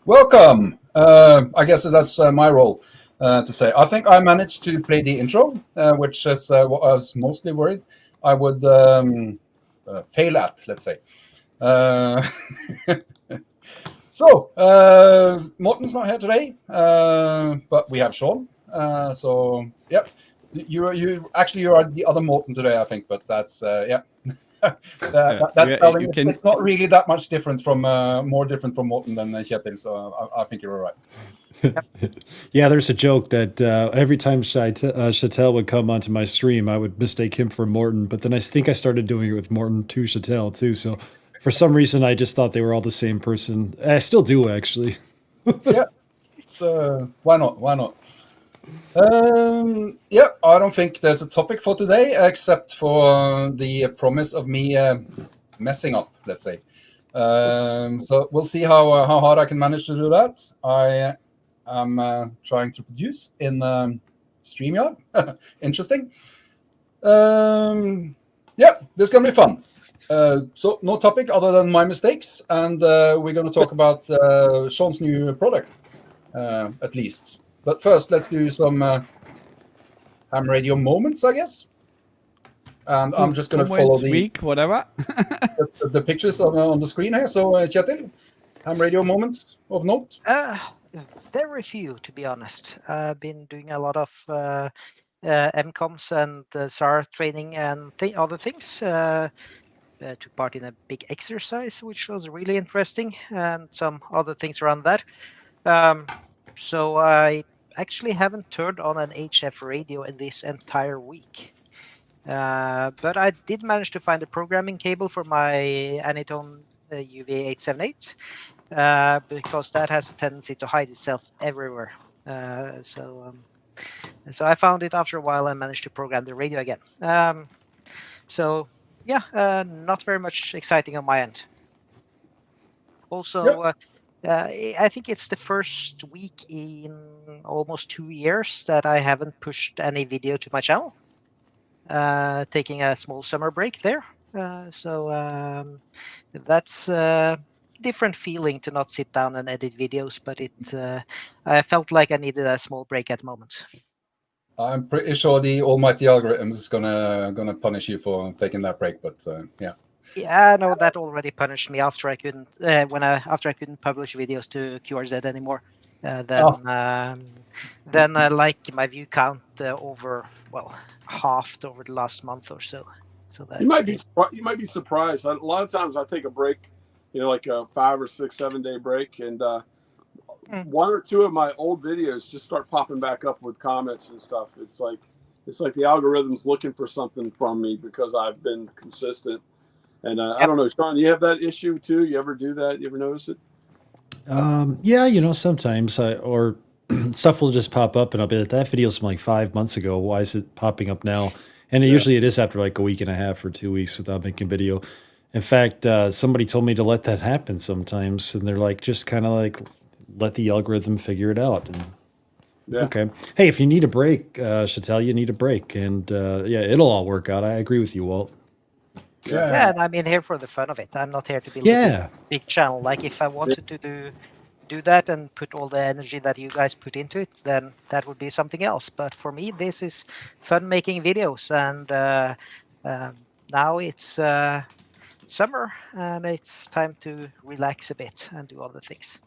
Welcome. I guess that's my role to say. I think I managed to play the intro, which is what I was mostly worried I would fail at, let's say. So, Morten's not here today, but we have Sean. So, yep. You are the other Morten today, I think, but that's yeah. That's spelling. It's not really that much different from more different from Morten than Kjetil, so I think you're all right. Yeah, there's a joke that every time Kjetil would come onto my stream, I would mistake him for Morten, but then I think I started doing it with Morten to Kjetil too. So for some reason, I just thought they were all the same person. I still do, actually. Yeah, so why not? Why not? Yeah, I don't think there's a topic for today except for the promise of me messing up, let's say. So we'll see how hard I can manage to do that. I am trying to produce in StreamYard. Interesting. Yeah, this is going to be fun. So no topic other than my mistakes, and we're going to talk about Sean's new product, at least. But first, let's do some ham radio moments, I guess. And I'm just going to follow the week, whatever. the pictures on the screen here. So, Kjetil, ham radio moments of note? Very few, to be honest. I've been doing a lot of MCOMs and SAR training and other things. Took part in a big exercise, which was really interesting, and some other things around that. So I actually haven't turned on an HF radio in this entire week. But I did manage to find a programming cable for my Anytone UV878 because that has a tendency to hide itself everywhere. So I found it after a while and managed to program the radio again. So yeah, not very much exciting on my end. Also, I think it's the first week in almost 2 years that I haven't pushed any video to my channel. Taking a small summer break there. So that's a different feeling to not sit down and edit videos, but I felt like I needed a small break at the moment. I'm pretty sure the almighty algorithm is gonna punish you for taking that break, but yeah. Yeah, no, that already punished me after I couldn't after I couldn't publish videos to QRZ anymore. Then like my view count halved over the last month or so. So that you might be surprised. A lot of times I take a break, like a 5 or 6, 7 day break, and one or two of my old videos just start popping back up with comments and stuff. It's like the algorithm's looking for something from me because I've been consistent. And I don't know, Sean, you have that issue too? You ever do that? You ever notice it? Yeah, sometimes or stuff will just pop up and I'll be like, that video's from like 5 months ago. Why is it popping up now? And usually it is after like a week and a half or 2 weeks without making video. In fact, somebody told me to let that happen sometimes. And they're like, just kind of like, let the algorithm figure it out. And, okay. Hey, if you need a break, Kjetil, you need a break. And yeah, it'll all work out. I agree with you, Walt. Yeah, and I'm in here for the fun of it. I'm not here to build a big channel. Like if I wanted to do that and put all the energy that you guys put into it, then that would be something else. But for me, this is fun making videos, and now it's summer and it's time to relax a bit and do other things.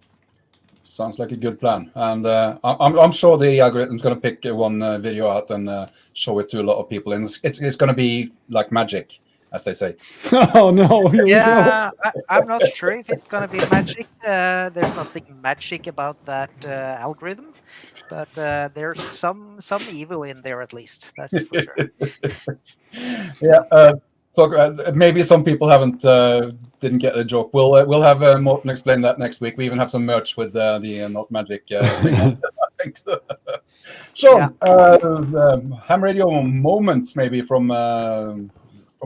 Sounds like a good plan, and I'm sure the algorithm's going to pick one video out and show it to a lot of people, and it's going to be like magic, as they say. Oh no! Here we go. I'm not sure if it's gonna be magic. There's nothing magic about that algorithm, but there's some evil in there at least. That's for sure. Yeah. Maybe some people didn't get the joke. We'll have Morten explain that next week. We even have some merch with the not magic thing. I think so. Sean, ham radio moments maybe from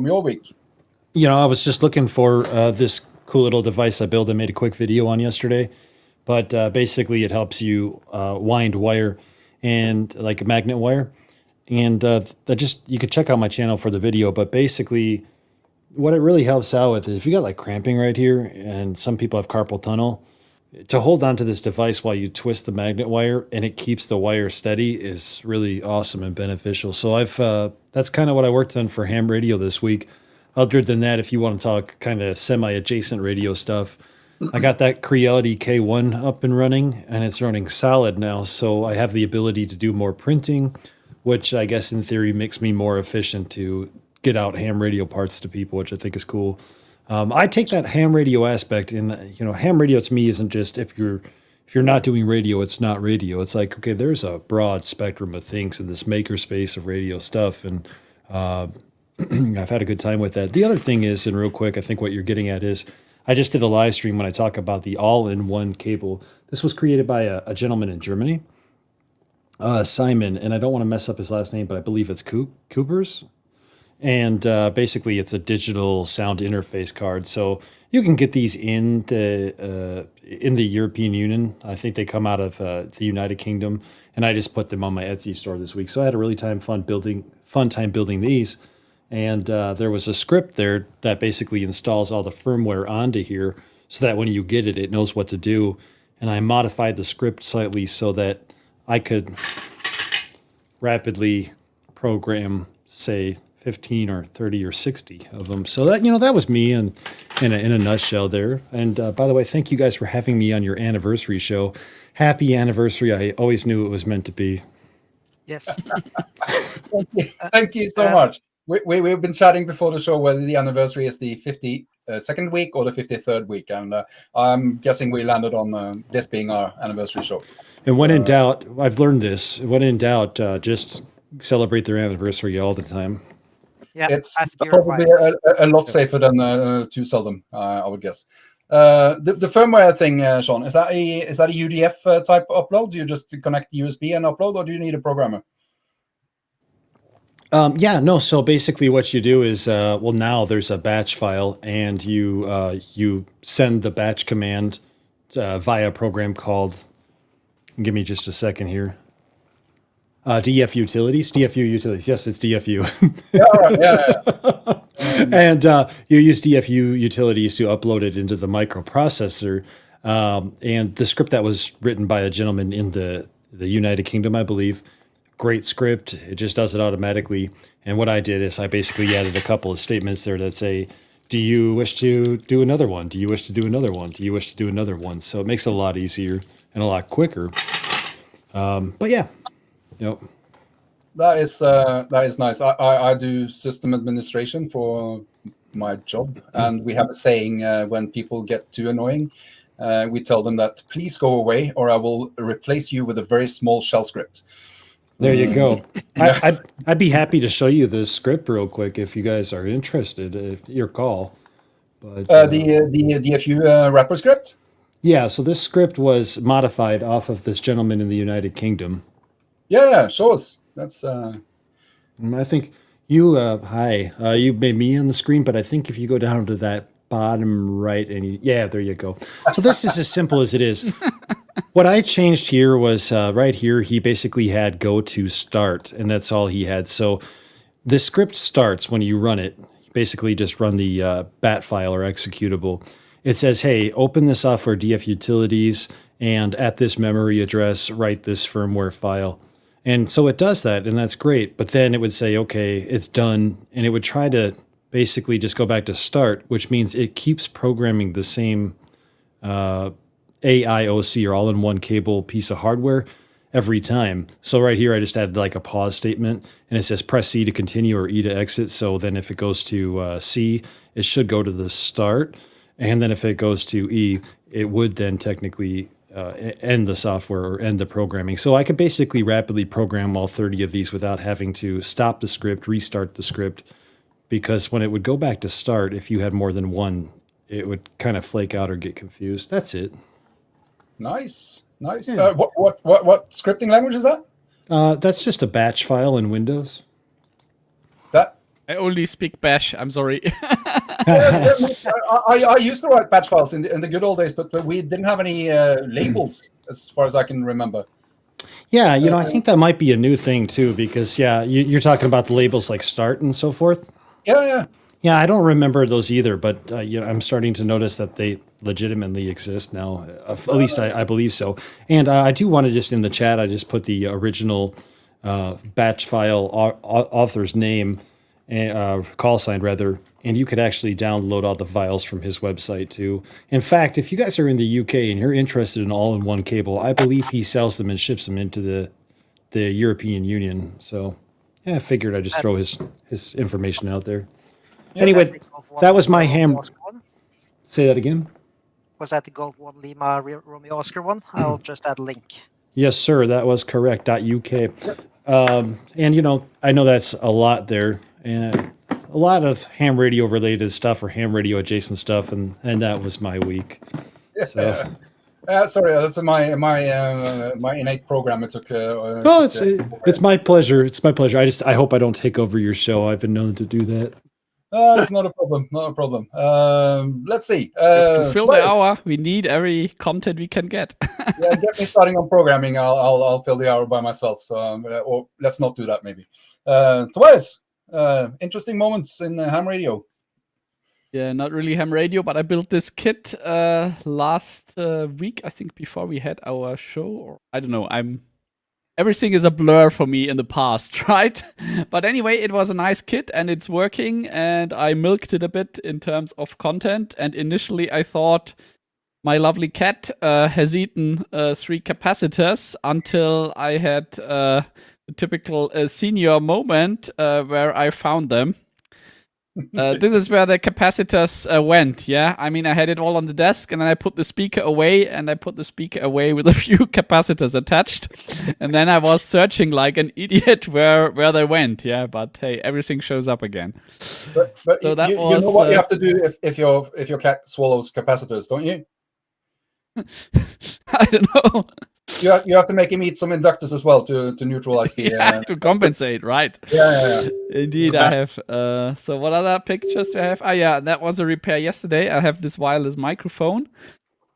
your week. I was just looking for this cool little device I built and made a quick video on yesterday. But basically, it helps you wind wire and like a magnet wire. And you could check out my channel for the video. But basically, what it really helps out with is if you got like cramping right here, and some people have carpal tunnel, to hold onto this device while you twist the magnet wire and it keeps the wire steady is really awesome and beneficial. So that's kind of what I worked on for ham radio this week. Other than that, if you want to talk kind of semi-adjacent radio stuff, I got that Creality K1 up and running, and it's running solid now. So I have the ability to do more printing, which I guess in theory makes me more efficient to get out ham radio parts to people, which I think is cool. I take that ham radio aspect, and ham radio to me isn't just if you're not doing radio, it's not radio. It's like, okay, there's a broad spectrum of things in this makerspace of radio stuff, and I've had a good time with that. The other thing is, and real quick, I think what you're getting at is, I just did a live stream when I talk about the all-in-one cable. This was created by a gentleman in Germany, Simon, and I don't want to mess up his last name, but I believe it's Coopers. And basically, it's a digital sound interface card. So you can get these in the European Union. I think they come out of the United Kingdom, and I just put them on my Etsy store this week. So I had a really fun time building these. And there was a script there that basically installs all the firmware onto here so that when you get it, it knows what to do. And I modified the script slightly so that I could rapidly program, say, 15 or 30 or 60 of them. So that, that was me in a nutshell there. And by the way, thank you guys for having me on your anniversary show. Happy anniversary. I always knew it was meant to be. Yes. Thank you so much. We've been chatting before the show whether the anniversary is the 52nd week or the 53rd week. And I'm guessing we landed on this being our anniversary show. And when in doubt, I've learned this. When in doubt, just celebrate their anniversary all the time. Yeah, it's probably a lot safer than too seldom, I would guess. The firmware thing, Sean, is that a UDF type upload? Do you just connect USB and upload, or do you need a programmer? So basically what you do is, now there's a batch file, and you send the batch command via a program called, give me just a second here. DFU utilities. Yes, it's DFU. Yeah. And you use DFU utilities to upload it into the microprocessor. And the script that was written by a gentleman in the United Kingdom, I believe, great script. It just does it automatically. And what I did is I basically added a couple of statements there that say, do you wish to do another one? Do you wish to do another one? Do you wish to do another one? So it makes it a lot easier and a lot quicker. But yeah. Yep. That is nice. I do system administration for my job, and we have a saying when people get too annoying, we tell them that please go away, or I will replace you with a very small shell script. There you go. I'd be happy to show you this script real quick if you guys are interested. Your call. But the DFU wrapper script. Yeah. So this script was modified off of this gentleman in the United Kingdom. Yeah, show us. That's. I think you. You made me on the screen, but I think if you go down to that bottom right, and there you go. So this is as simple as it is. What I changed here was right here. He basically had go to start, and that's all he had. So the script starts when you run it. You basically just run the bat file or executable. It says, "Hey, open the software DF utilities, and at this memory address, write this firmware file." And so it does that, and that's great. But then it would say, okay, it's done. And it would try to basically just go back to start, which means it keeps programming the same AIOC, or all-in-one cable piece of hardware every time. So right here, I just added like a pause statement, and it says press C to continue or E to exit. So then if it goes to C, it should go to the start. And then if it goes to E, it would then technically end the software or end the programming. So I could basically rapidly program all 30 of these without having to stop the script, restart the script, because when it would go back to start, if you had more than one, it would kind of flake out or get confused. That's it. Nice. Yeah. What scripting language is that? That's just a batch file in Windows. I only speak Bash. I'm sorry. I used to write batch files in the good old days, but we didn't have any labels, as far as I can remember. Yeah, I think that might be a new thing too, because you're talking about the labels like start and so forth. Yeah. Yeah, I don't remember those either, but I'm starting to notice that they legitimately exist now. At least I believe so. And I do want to just in the chat, I just put the original batch file author's name, call sign rather, and you could actually download all the files from his website too. In fact, if you guys are in the UK and you're interested in all-in-one cable, I believe he sells them and ships them into the European Union. So yeah, I figured I'd just throw his information out there. Anyway, that was my ham. Say that again. Was that the Golf 1 Lima Romeo Oscar one? I'll just add a link. Yes, sir. That was correct. .uk. And I know that's a lot there, and a lot of ham radio related stuff or ham radio adjacent stuff, and that was my week. So. Sorry, that's my innate program. It took. It's my pleasure. It's my pleasure. I hope I don't take over your show. I've been known to do that. It's not a problem. Not a problem. Let's see. To fill the hour, we need every content we can get. Yeah, get me starting on programming. I'll fill the hour by myself. So, or let's not do that. Maybe. Tobias, interesting moments in ham radio. Yeah, not really ham radio, but I built this kit last week. I think before we had our show, or I don't know. Everything is a blur for me in the past, right? But anyway, it was a nice kit and it's working, and I milked it a bit in terms of content. And initially I thought my lovely cat has eaten 3 capacitors until I had the typical senior moment where I found them. This is where the capacitors went, yeah? I mean, I had it all on the desk, and then I put the speaker away, and I put the speaker away with a few capacitors attached. And then I was searching like an idiot where they went, yeah? But hey, everything shows up again. But so you know what you have to do if your cat swallows capacitors, don't you? I don't know. You have to make him eat some inductors as well to neutralize the to compensate, right? Yeah. Indeed, I have. So what other pictures do I have? Yeah, that was a repair yesterday. I have this wireless microphone,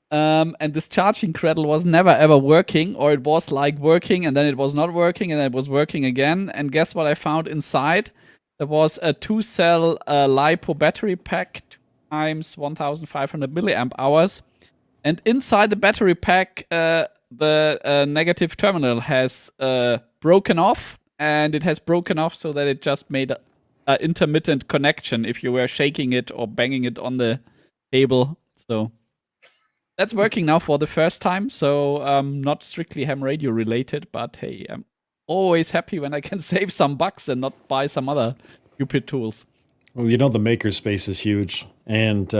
and this charging cradle was never ever working, or it was like working and then it was not working and then it was working again. And guess what I found inside? There was a 2-cell LiPo battery pack, 2 times 1,500 milliamp hours, and inside the battery pack, the negative terminal has broken off, and it has broken off so that it just made an intermittent connection if you were shaking it or banging it on the table. So that's working now for the first time. So not strictly ham radio related, but hey, I'm always happy when I can save some bucks and not buy some other stupid tools. Well, the makerspace is huge. And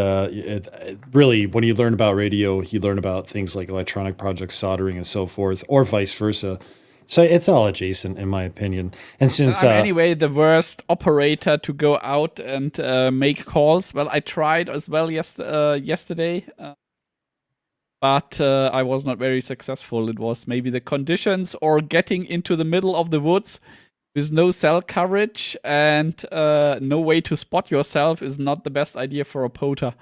really, when you learn about radio, you learn about things like electronic projects, soldering, and so forth, or vice versa. So it's all adjacent, in my opinion. And since I'm anyway the worst operator to go out and make calls. Well, I tried as well yesterday, but I was not very successful. It was maybe the conditions or getting into the middle of the woods with no cell coverage and no way to spot yourself is not the best idea for a POTA.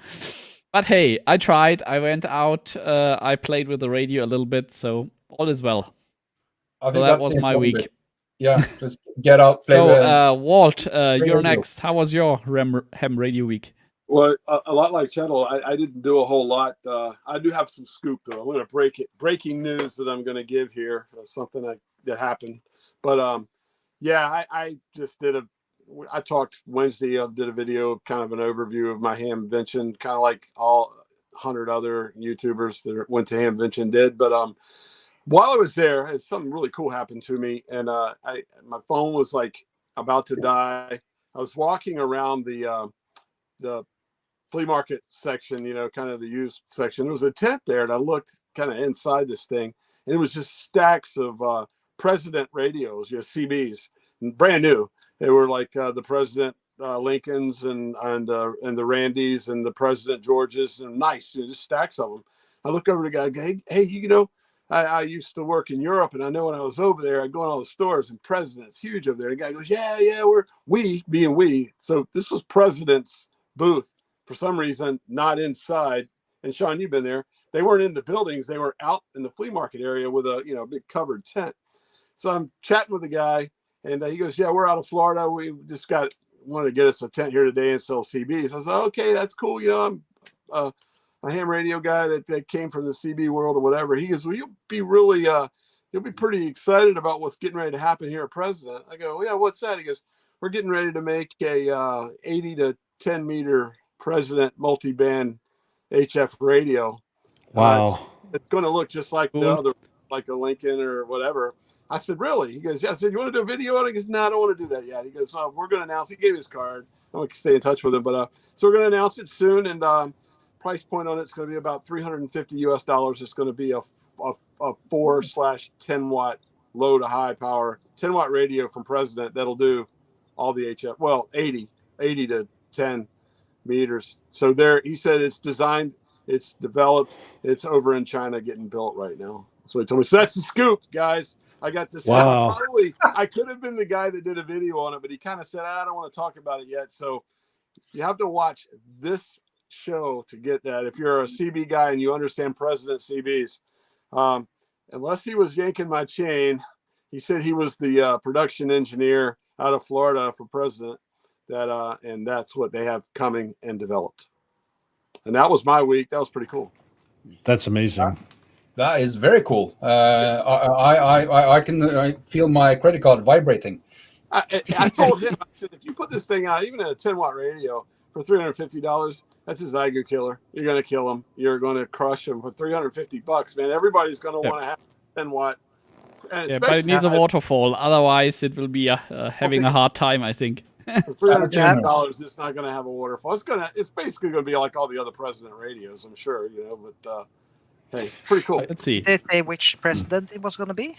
But hey, I tried. I went out. I played with the radio a little bit, so all is well. I think so that was my week. Bit. Yeah, just get out, play. So, Walt, you're next. How was your ham radio week? Well, a lot like Chettle, I didn't do a whole lot. I do have some scoop, though. I'm going to breaking news that I'm going to give here, something that happened. But yeah, I just I talked Wednesday. I did a video, kind of an overview of my hamvention, kind of like all 100 other YouTubers that went to hamvention did. But while I was there, something really cool happened to me, and my phone was like about to die. I was walking around the flea market section, kind of the used section. There was a tent there, and I looked kind of inside this thing, and it was just stacks of President radios, CBs, brand new. They were like the President Lincolns and the Randys and the President Georges, and nice, just stacks of them. I look over to the guy, hey, I used to work in Europe, and I know when I was over there, I'd go in all the stores, and President's huge over there. And the guy goes, yeah, we. So this was President's booth. For some reason, not inside. And Sean, you've been there. They weren't in the buildings. They were out in the flea market area with a big covered tent. So I'm chatting with the guy, and he goes, yeah, we're out of Florida. We just got wanted to get us a tent here today and sell CBs. I said, okay, that's cool. You know, I'm a ham radio guy that came from the CB world or whatever. He goes, well, you'll be pretty excited about what's getting ready to happen here at President. I go, well, yeah, what's that? He goes, we're getting ready to make a 80 to 10 meter President multi-band HF radio. Wow. It's going to look just like Cool. the other, like a Lincoln or whatever. I said, really? He goes, yeah. I said, you want to do a video on it? He goes, no, I don't want to do that yet. He goes, we're going to announce. He gave his card. I'm going to stay in touch with him. But so we're going to announce it soon. And price point on it's going to be about $350 US. It's going to be a 4/10 watt low to high power 10 watt radio from President that'll do all the HF. Well, 80 to 10 meters. So there, he said it's designed, it's developed, it's over in China getting built right now. That's what he told me. So that's the scoop, guys. I got this. Wow. I could have been the guy that did a video on it, but he kind of said, I don't want to talk about it yet. So you have to watch this show to get that. If you're a CB guy and you understand President CBs, unless he was yanking my chain, he said he was the production engineer out of Florida for President. And that's what they have coming and developed. And that was my week. That was pretty cool. That's amazing. That is very cool. I can feel my credit card vibrating. I told him, I said, if you put this thing out, even a 10 watt radio for $350, that's a Zygo killer. You're going to kill him. You're going to crush him for $350, man. Everybody's going to want to have 10 watt. Yeah, but it needs a waterfall. Otherwise, it will be having a hard time, I think. For $310, it's not going to have a waterfall. It's basically going to be like all the other President radios, I'm sure, you know. But hey, pretty cool. Let's see. Did they say which president it was going to be?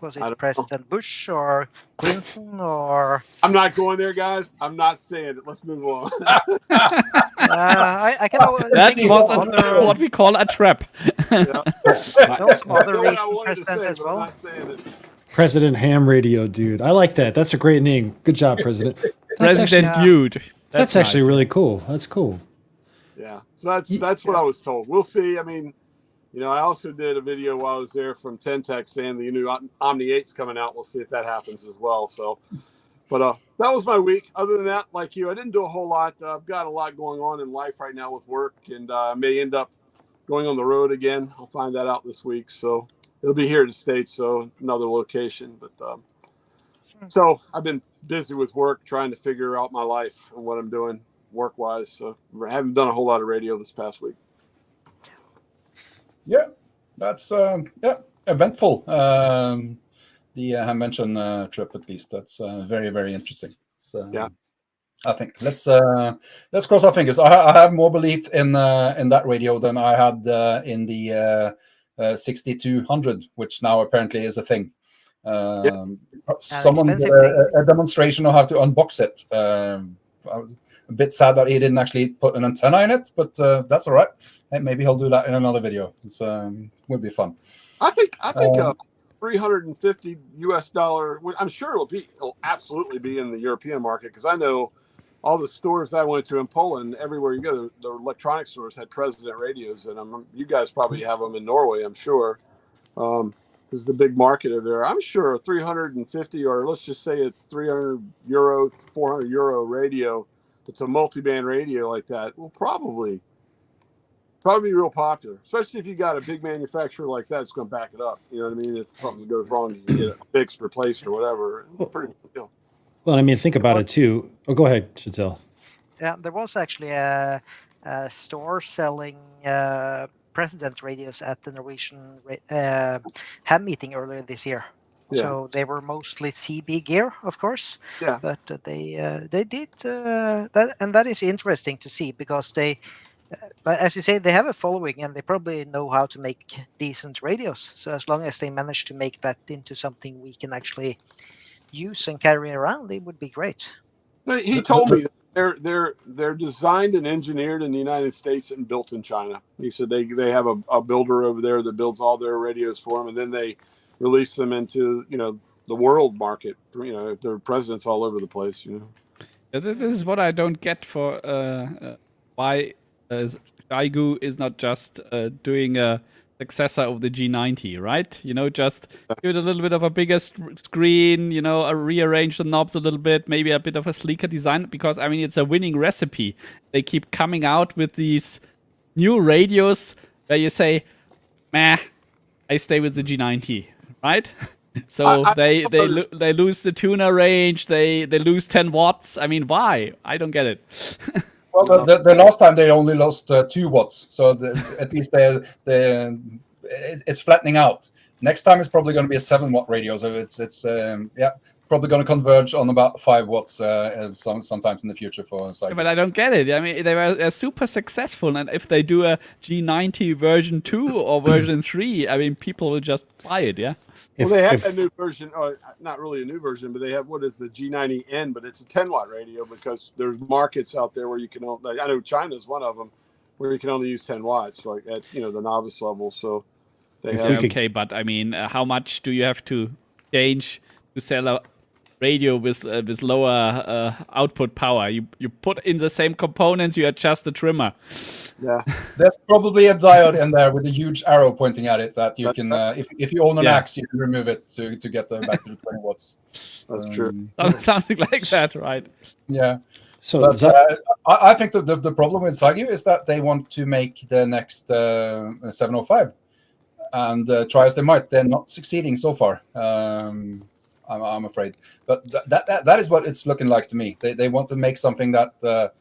Was it President Bush or Clinton or? I'm not going there, guys. I'm not saying it. Let's move on. I can. That was what we call a trap. Those other recent presidents as well. President Ham Radio, dude. I like that. That's a great name. Good job, President. President Dude. That's actually nice. really cool. That's cool. Yeah. So that's what I was told. We'll see. I mean, you know, I also did a video while I was there from Tech saying the new Omni 8's coming out. We'll see if that happens as well. So, but that was my week. Other than that, like you, I didn't do a whole lot. I've got a lot going on in life right now with work, and I may end up going on the road again. I'll find that out this week. So it'll be here in the States, so another location. But so I've been busy with work, trying to figure out my life and what I'm doing work-wise. So I haven't done a whole lot of radio this past week. Yeah, that's eventful. The Ham mentioned trip, at least, that's very, very interesting. So yeah, I think let's cross our fingers. I have more belief in that radio than I had in the 6200, which now apparently is a thing. Someone did a demonstration of how to unbox it. I was a bit sad that he didn't actually put an antenna in it, but that's all right. Maybe he'll do that in another video. It's would be fun. I think $350 US. I'm sure it'll absolutely be in the European market, because I know all the stores I went to in Poland, everywhere you go, the electronic stores had President radios in them. You guys probably have them in Norway, I'm sure. Is the big market over there. I'm sure 350, or let's just say a €300, €400 radio, it's a multi-band radio like that, will probably be real popular, especially if you got a big manufacturer like that. It's going to back it up. You know what I mean? If something goes wrong, you can get it fixed, replaced, or whatever. It's pretty good deal. Well, I mean, think about it too. Oh, go ahead, Chantel. Yeah, there was actually a store selling President radios at the Norwegian ham meeting earlier this year. Yeah. So they were mostly CB gear, of course. Yeah. But they did that, and that is interesting to see, because they, as you say, they have a following, and they probably know how to make decent radios. So as long as they manage to make that into something we can actually use and carry around, it would be great. He told me that they're designed and engineered in the United States and built in China. He said they have a builder over there that builds all their radios for them, and then they release them into, you know, the world market. You know, there are presidents all over the place. You know, this is what I don't get for why Zygo is not just doing a successor of the G90, right? Just give it a little bit of a bigger screen, rearrange the knobs a little bit, maybe a bit of a sleeker design, because I mean it's a winning recipe. They keep coming out with these new radios where you say, meh, I stay with the G90, right? So they lose the tuner range, they lose 10 watts. I mean, why? I don't get it. Well, the last time they only lost 2 watts, so at least it's flattening out. Next time it's probably going to be a 7-watt radio, so it's probably going to converge on about 5 watts sometimes in the future for a cycle. But I don't get it. I mean, they were super successful, and if they do a G90 version 2 or version 3, I mean, people will just buy it, yeah? Well, they have a new version, not really a new version, but they have what is the G90N, but it's a 10-watt radio because there's markets out there where you can only, I know China is one of them, where you can only use 10 watts, like at the novice level. So they have. Okay, but I mean, how much do you have to change to sell a radio with lower output power? You put in the same components, you adjust the trimmer. Yeah, there's probably a diode in there with a huge arrow pointing at it that you can, if you own an axe, you can remove it to get back to the 20 watts. That's true. Something like that, right? Yeah. So but, I think the problem with Sagu is that they want to make the next 705, and try as they might, they're not succeeding so far. I'm afraid, but that is what it's looking like to me. They want to make something that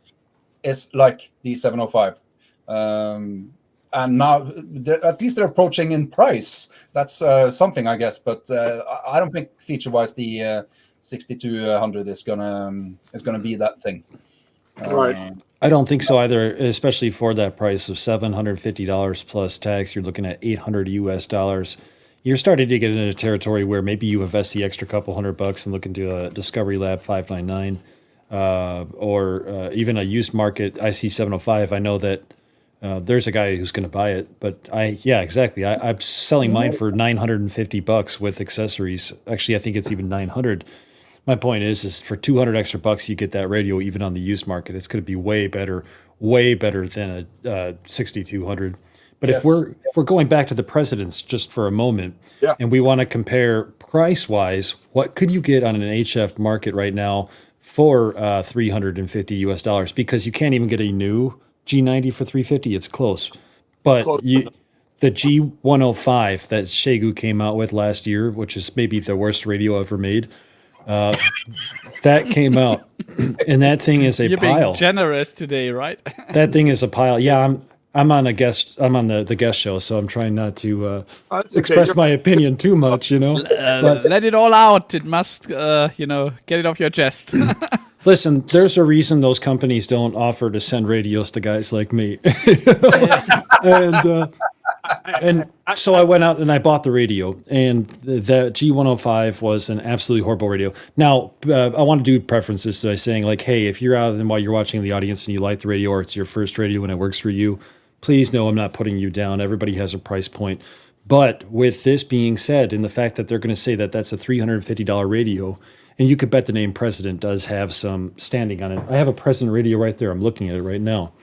is like the 705. And now at least they're approaching in price. That's something, I guess. But I don't think feature-wise the 6200 is gonna be that thing. Right. I don't think so either, especially for that price of $750 plus tax. You're looking at $800 US. You're starting to get into territory where maybe you invest the extra couple $100 and look into a Discovery Lab 599 or even a used market IC705. I know that there's a guy who's going to buy it, but exactly. I'm selling mine for $950 with accessories. Actually, I think it's even 900. My point is for 200 extra bucks, you get that radio even on the used market. It's going to be way better than a 6200. But if we're going back to the precedents just for a moment, and we want to compare price wise, what could you get on an HF market right now for $350 US? Because you can't even get a new G90 for $350. It's close, but the G105 that Shegu came out with last year, which is maybe the worst radio ever made. That came out, and that thing is a You're pile. Being generous today, right? That thing is a pile. Yeah, I'm on a guest. I'm on the guest show, so I'm trying not to express my opinion too much. But let it all out. It must, get it off your chest. Listen, there's a reason those companies don't offer to send radios to guys like me. And so I went out and I bought the radio, and the G105 was an absolutely horrible radio. Now, I want to do preferences by saying, like, hey, if you're out and while you're watching the audience and you like the radio or it's your first radio and it works for you, please know I'm not putting you down. Everybody has a price point. But with this being said, and the fact that they're going to say that that's a $350 radio, and you could bet the name President does have some standing on it. I have a President radio right there. I'm looking at it right now.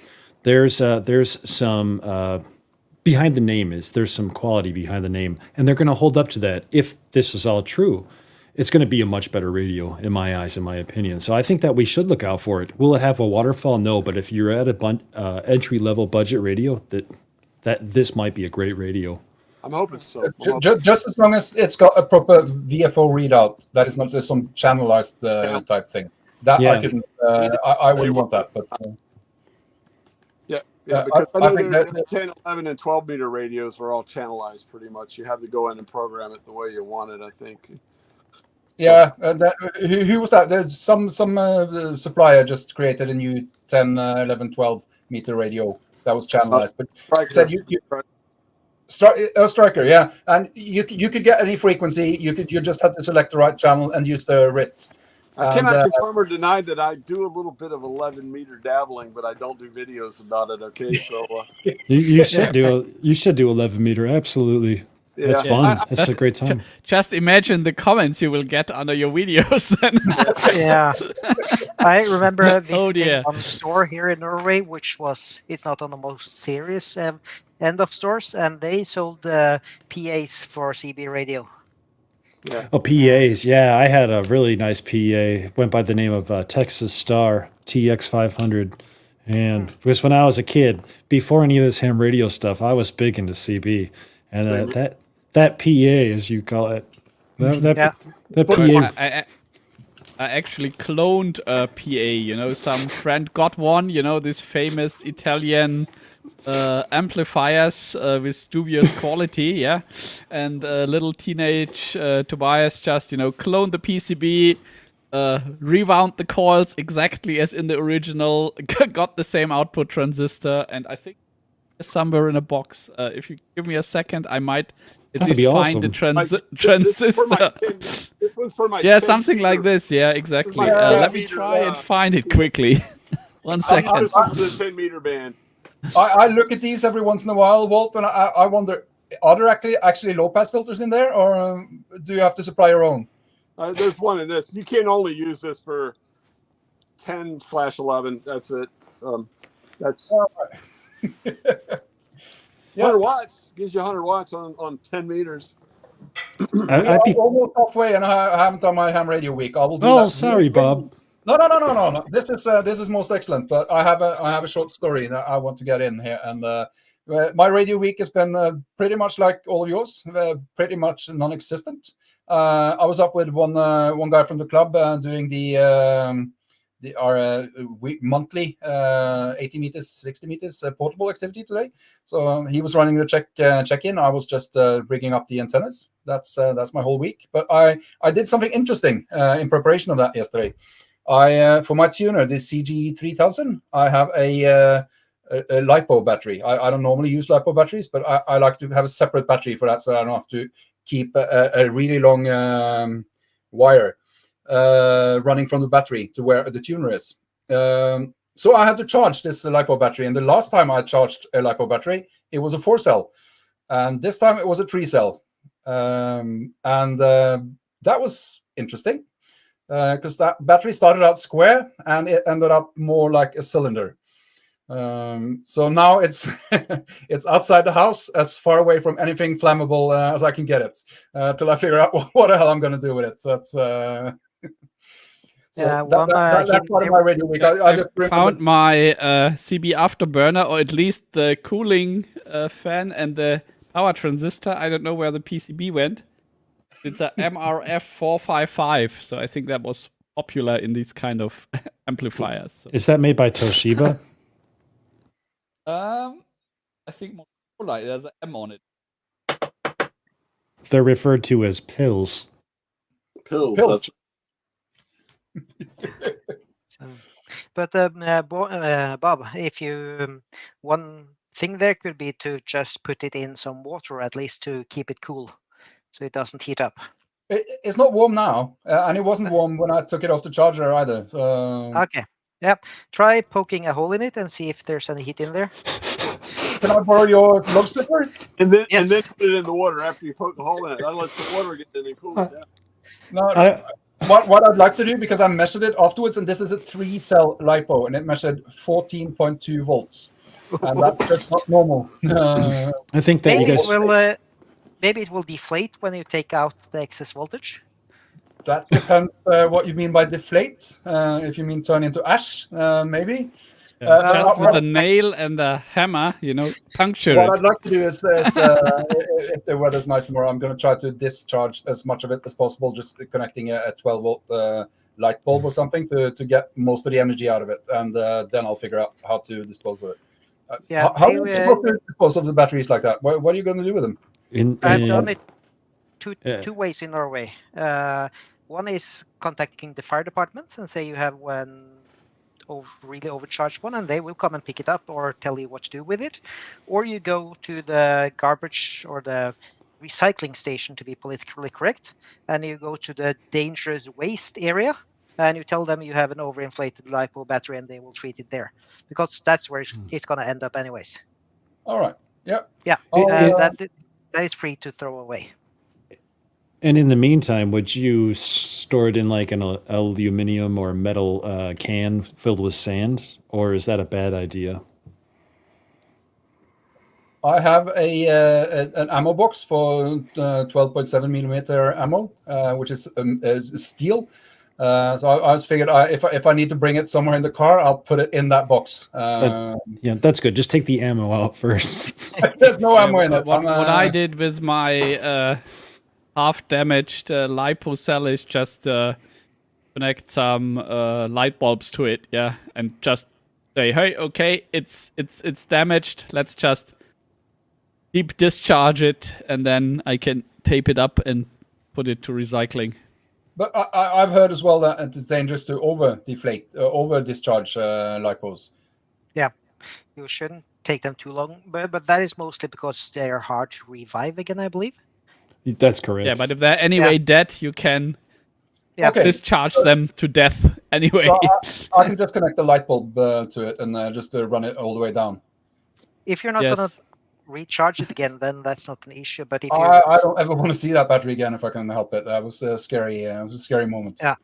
There's some behind the name there's some quality behind the name, and they're going to hold up to that. If this is all true, it's going to be a much better radio in my eyes, in my opinion. So I think that we should look out for it. Will it have a waterfall? No, but if you're at a entry level budget radio, that this might be a great radio. I'm hoping so. Just as long as it's got a proper VFO readout, that is not just some channelized type thing. That I wouldn't want that, but. Yeah, because I know the 10, 11, and 12 meter radios are all channelized pretty much. You have to go in and program it the way you want it, I think. Yeah, who was that? There's some supplier just created a new 10, 11, 12 meter radio that was channelized. But Striker. said Striker, yeah, and you could get any frequency. You just have to select the right channel and use the RIT. I cannot confirm or deny that I do a little bit of 11 meter dabbling, but I don't do videos about it. Okay, so you should do 11 meter, absolutely. It's Yeah. fun. I- It's a great time. Just imagine the comments you will get under your videos. Then. Yeah, I remember visiting dear. one store here in Norway, which it's not on the most serious end of stores, and they sold PAs for CB radio. yeah. Oh, PAs. Yeah, I had a really nice PA. Went by the name of Texas Star TX 500. And because when I was a kid, before any of this ham radio stuff, I was big into CB. And that PA, as you call it, that Yeah. PA. I actually cloned a PA. Some friend got one. This famous Italian amplifiers with dubious quality, yeah. And little teenage Tobias just, cloned the PCB, rewound the coils exactly as in the original, got the same output transistor, and I think it's somewhere in a box. If you give me a second, I might at That'd least be find the awesome. This is for my transistor. 10 this one's for my Yeah, 10 something like meter. this. Yeah, exactly. my Let me 10 try meter, and find it quickly. One I'll second. use this one for the 10-meter band. I look at these every once in a while, Walt, and I wonder, are there actually low pass filters in there, or do you have to supply your own? There's one in this. You can only use this for 10/11. That's it. That's All right. Yeah. 100 watts. Gives you 100 watts on 10 meters. I'd I'm be. almost halfway, and I haven't done my ham radio week. I will do Oh, that. sorry, Bob. No. This is most excellent. But I have a short story that I want to get in here. And my radio week has been pretty much like all of yours, pretty much non-existent. I was up with one guy from the club doing our monthly 80 meters, 60 meters portable activity today. So he was running the check-in. I was just rigging up the antennas. That's my whole week. But I did something interesting in preparation of that yesterday. For my tuner, the CG3000, I have a LiPo battery. I don't normally use LiPo batteries, but I like to have a separate battery for that, so I don't have to keep a really long wire running from the battery to where the tuner is. So I had to charge this LiPo battery, and the last time I charged a LiPo battery, it was a 4-cell, and this time it was a 3-cell, and that was interesting because that battery started out square and it ended up more like a cylinder. So now it's it's outside the house, as far away from anything flammable as I can get it, till I figure out what the hell I'm going to do with it. So that's so Yeah, that's part of my radio week. I just found my CB afterburner, or at least the cooling fan and the power transistor. I don't know where the PCB went. It's a MRF 455, so I think that was popular in these kind of amplifiers. So. Is that made by Toshiba? I think Motorola. There's an M on it. They're referred to as pills. Pills. So, but Bob, if you one thing there could be to just put it in some water at least to keep it cool, so it doesn't heat up. It's not warm now, and it wasn't warm when I took it off the charger either. So Okay. Yeah. Try poking a hole in it and see if there's any heat in there. can I borrow your log splitter? And then Yes. put it in the water after you poke the hole in it. That lets the water get in and cool it down. No. What I'd like to do, because I measured it afterwards, and this is a 3-cell LiPo, and it measured 14.2 volts, and that's just not normal. I think that you Maybe guys. maybe it will deflate when you take out the excess voltage. That depends what you mean by deflate. If you mean turn into ash, maybe. Just with what- a nail and a hammer, puncture What it. I'd like to do is if the weather's nice tomorrow, I'm going to try to discharge as much of it as possible, just connecting a 12-volt light bulb or something to get most of the energy out of it, and then I'll figure out how to dispose of it. Yeah, How are you supposed to dispose of the batteries like that? What are you going to do with them? I've done it Yeah. two ways in Norway. One is contacting the fire department and say you have one really overcharged one, and they will come and pick it up or tell you what to do with it. Or you go to the garbage or the recycling station, to be politically correct, and you go to the dangerous waste area and you tell them you have an overinflated LiPo battery, and they will treat it there, because that's where it's going to end up anyways. All right. Yeah. Yeah, Oh, that that is free to throw away. And in the meantime, would you store it in like an aluminum or metal can filled with sand, or is that a bad idea? I have an ammo box for 12.7 millimeter ammo, which is steel. So I was figured if I need to bring it somewhere in the car, I'll put it in that box. Yeah, that's good. Just take the ammo out first. There's no ammo in it. What I did with my half-damaged lipo cell is just connect some light bulbs to it, yeah, and just say, hey, okay, it's damaged. Let's just deep discharge it, and then I can tape it up and put it to recycling. But I've heard as well that it's dangerous to over discharge lipos. Yeah, you shouldn't take them too long, but that is mostly because they are hard to revive again, I believe. That's correct. Yeah, but if they're anyway dead, you can Okay. discharge them to death anyway. So I can just connect the light bulb to it and just run it all the way down. If you're not gonna recharge it again, then that's not an issue. But if I don't ever want to see that battery again if I can help it. That was scary. It was a scary moment. Yeah.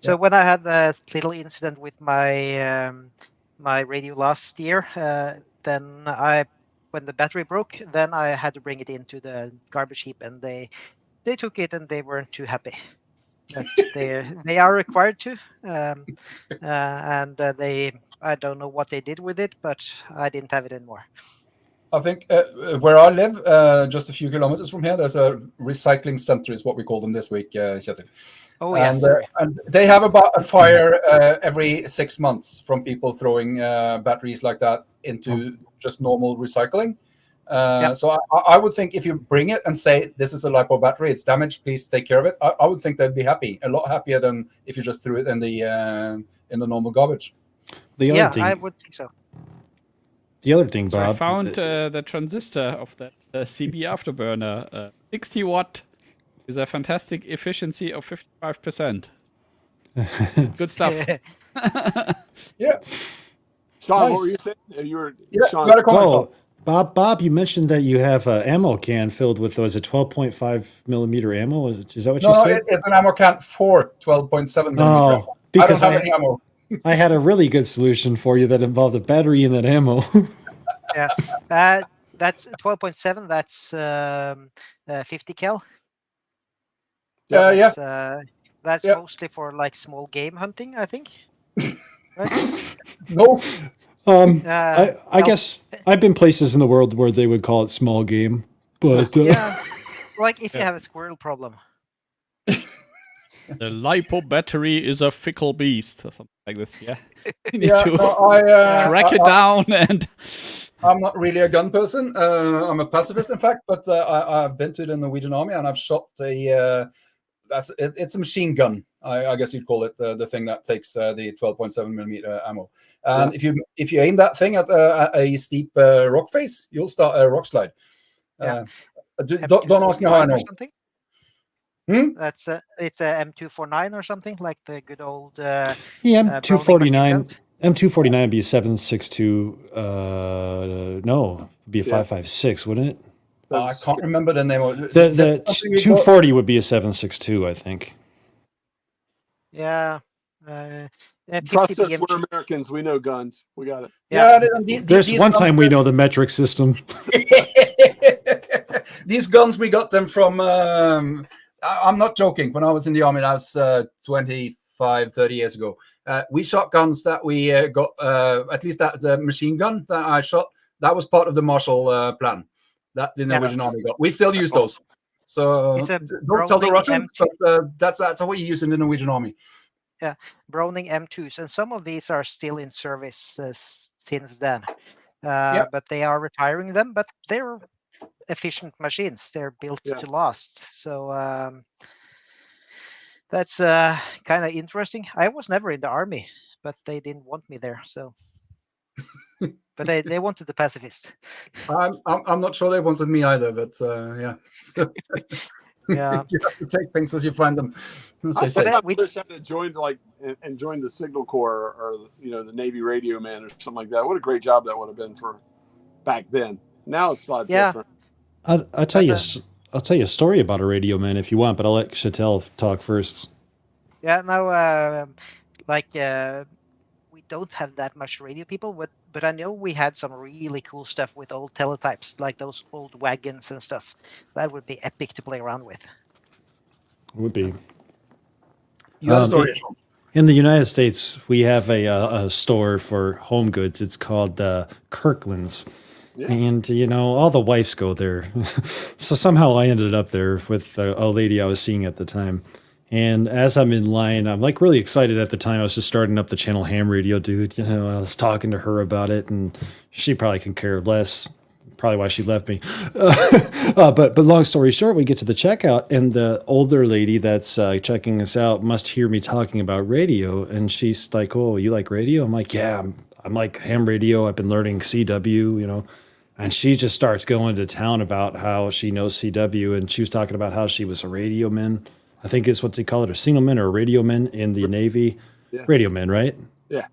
So when I had that little incident with my my radio last year, then when the battery broke, then I had to bring it into the garbage heap, and they took it and they weren't too happy. But they are required to, and I don't know what they did with it, but I didn't have it anymore. I think where I live, just a few kilometers from here, there's a recycling center, is what we call them this week, Kjetil. Oh yeah, and they have about a fire every 6 months from people throwing batteries like that into just normal recycling. So I would think if you bring it and say, this is a LiPo battery, it's damaged, please take care of it, I would think they'd be happy, a lot happier than if you just threw it in the normal garbage. I would think so. The other thing, Bob. I found the transistor of the CB afterburner, 60 watt, with a fantastic efficiency of 55%. Good stuff. Yeah. Sean, Nice. what were you saying? Sean. Got a comment. Bob, you mentioned that you have an ammo can filled with, was it 12.5 millimeter ammo? Is that what you said? No, it's an ammo can for 12.7 millimeter. Because I don't have any ammo. I had a really good solution for you that involved a battery in that ammo. Yeah, that's 12.7. That's 50 cal. That's mostly for like small game hunting, I think. Right? No. I guess I've been places in the world where they would call it small game, but like if you have a squirrel problem. The LiPo battery is a fickle beast, or something like this. Yeah, you need to track it down. And I'm not really a gun person. I'm a pacifist, in fact. But I've been to the Norwegian Army and I've shot it's a machine gun. I guess you'd call it the thing that takes the 12.7 millimeter ammo. And if you aim that thing at a steep rock face, you'll start a rock slide. Don't ask me how I know. It's a M249 or something, like the good old M249. M249 would be a 7.62. No, it'd be a 5.56, wouldn't it? I can't remember the name of it. The 240 would be a 7.62, I think. Yeah. Trust us, we're Americans. We know guns. We got it. Yeah. There's one time we know the metric system. These guns, we got them from... I'm not joking. When I was in the Army, that was 25, 30 years ago. We shot guns that we got, at least that the machine gun that I shot, that was part of the Marshall Plan that the Norwegian Army got. We still use those. So don't tell the Russians, but that's what you use in the Norwegian Army. Yeah, Browning M2s. And some of these are still in service since then. But they are retiring them, but they're efficient machines. They're built to last. So that's kind of interesting. I was never in the army, but they didn't want me there. So, but they wanted the pacifist. I'm not sure they wanted me either. But yeah. Yeah. You have to take things as you find them. I wish I had joined joined the Signal Corps or the Navy radio man or something like that. What a great job that would have been for back then. Now it's a lot different. I'll tell you. I'll tell you a story about a radio man if you want, but I'll let Chattel talk first. Yeah, now, we don't have that much radio people, but I know we had some really cool stuff with old teletypes, like those old wagons and stuff. That would be epic to play around with. It would be. You had a story, Sean. In the United States, we have a store for home goods. It's called Kirkland's. Yeah. And, all the wives go there. So somehow I ended up there with a lady I was seeing at the time. And as I'm in line, I'm like really excited at the time. I was just starting up the channel ham radio, dude. I was talking to her about it, and she probably can care less. Probably why she left me. But long story short, we get to the checkout, and the older lady that's checking us out must hear me talking about radio, and she's like, "Oh, you like radio?" I'm like, "Yeah, I'm like ham radio. I've been learning CW, And she just starts going to town about how she knows CW, and she was talking about how she was a radio man. I think is what they call it, a signalman or a radio man in the Navy. Yeah. Radio man, right? Yeah.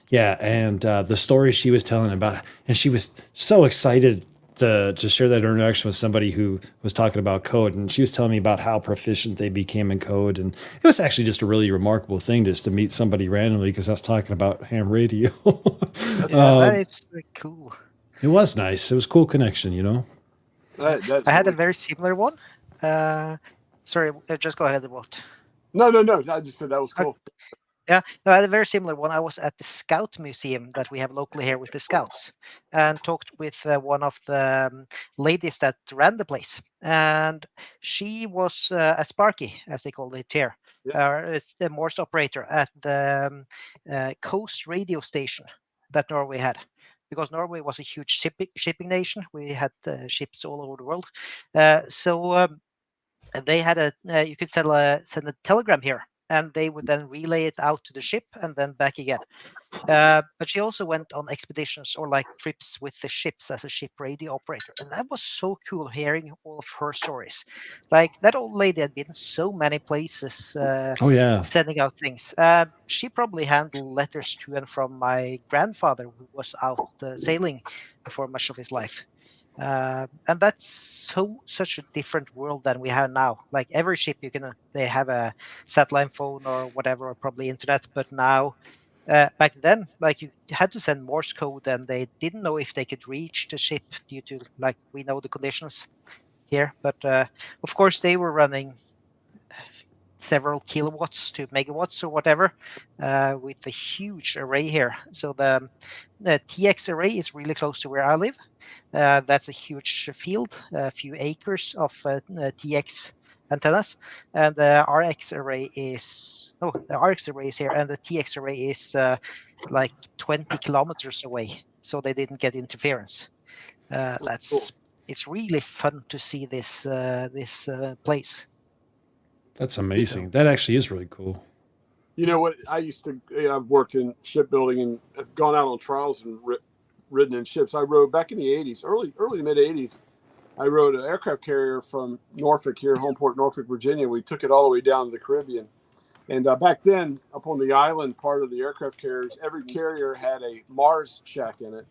Yeah, and the story she was telling about, and she was so excited to share that interaction with somebody who was talking about code, and she was telling me about how proficient they became in code, and it was actually just a really remarkable thing just to meet somebody randomly because I was talking about ham radio. That is cool. It was nice. It was a cool connection, I had a very similar one. Sorry, just go ahead, Walt. No. I just said that was cool. Yeah, no, I had a very similar one. I was at the Scout Museum that we have locally here with the Scouts, and talked with one of the ladies that ran the place. And she was a Sparky, as they call it here. It's the Morse operator at the Coast radio station that Norway had. Because Norway was a huge shipping nation. We had ships all over the world. So they had you could send a telegram here, and they would then relay it out to the ship and then back again. But she also went on expeditions or like trips with the ships as a ship radio operator. And that was so cool hearing all of her stories. Like that old lady had been so many places sending out things. She probably handled letters to and from my grandfather, who was out sailing for much of his life. And that's such a different world than we have now. Like every ship, they have a satellite phone or whatever, or probably internet. But now, back then, like you had to send Morse code, and they didn't know if they could reach the ship due to like we know the conditions here. But of course, they were running several kilowatts to megawatts or whatever with a huge array here. So the TX array is really close to where I live. That's a huge field, a few acres of TX antennas, and the RX array is here, and the TX array is like 20 kilometers away, so they didn't get interference. That's cool. It's really fun to see this place. That's amazing. That actually is really cool. You know what? I've worked in shipbuilding and have gone out on trials and ridden in ships. I rode back in the 80s, early to mid 80s. I rode an aircraft carrier from Norfolk here, Homeport, Norfolk, Virginia. We took it all the way down to the Caribbean. And back then, up on the island part of the aircraft carriers, every carrier had a Mars shack in it.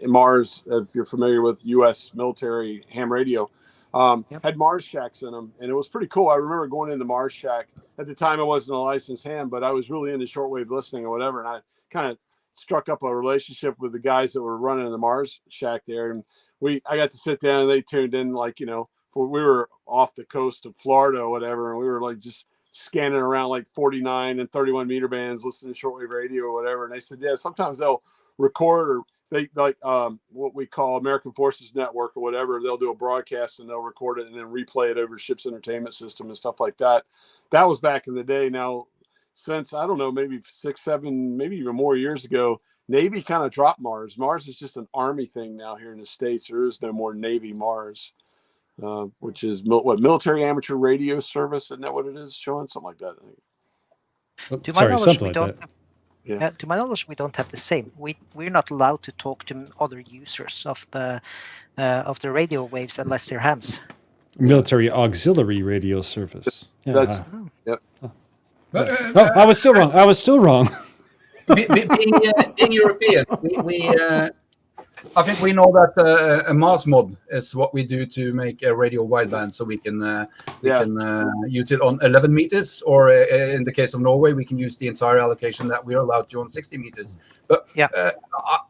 Mars, if you're familiar with U.S. military ham radio, had Mars shacks in them. And it was pretty cool. I remember going in the Mars shack. At the time, I wasn't a licensed ham, but I was really into shortwave listening or whatever. And I kind of struck up a relationship with the guys that were running the Mars shack there. And I got to sit down, and they tuned in we were off the coast of Florida or whatever. And we were like just scanning around like 49 and 31 meter bands, listening to shortwave radio or whatever. And they said, yeah, sometimes they'll record, or they like what we call American Forces Network or whatever. They'll do a broadcast and they'll record it and then replay it over ship's entertainment system and stuff like that. That was back in the day. Now, since, I don't know, maybe 6, 7, maybe even more years ago, Navy kind of dropped Mars. Mars is just an Army thing now here in the States. There is no more Navy Mars, which is military amateur radio service. Isn't that what it is, Sean? Something like that. To my knowledge, we don't have the same. We're not allowed to talk to other users of the radio waves unless they're hams. Military auxiliary radio service. Yeah. Yep. I was still wrong. Being European, I think we know that a Mars mod is what we do to make a radio wideband, so we can use it on 11 meters, or in the case of Norway, we can use the entire allocation that we are allowed to on 60 meters. But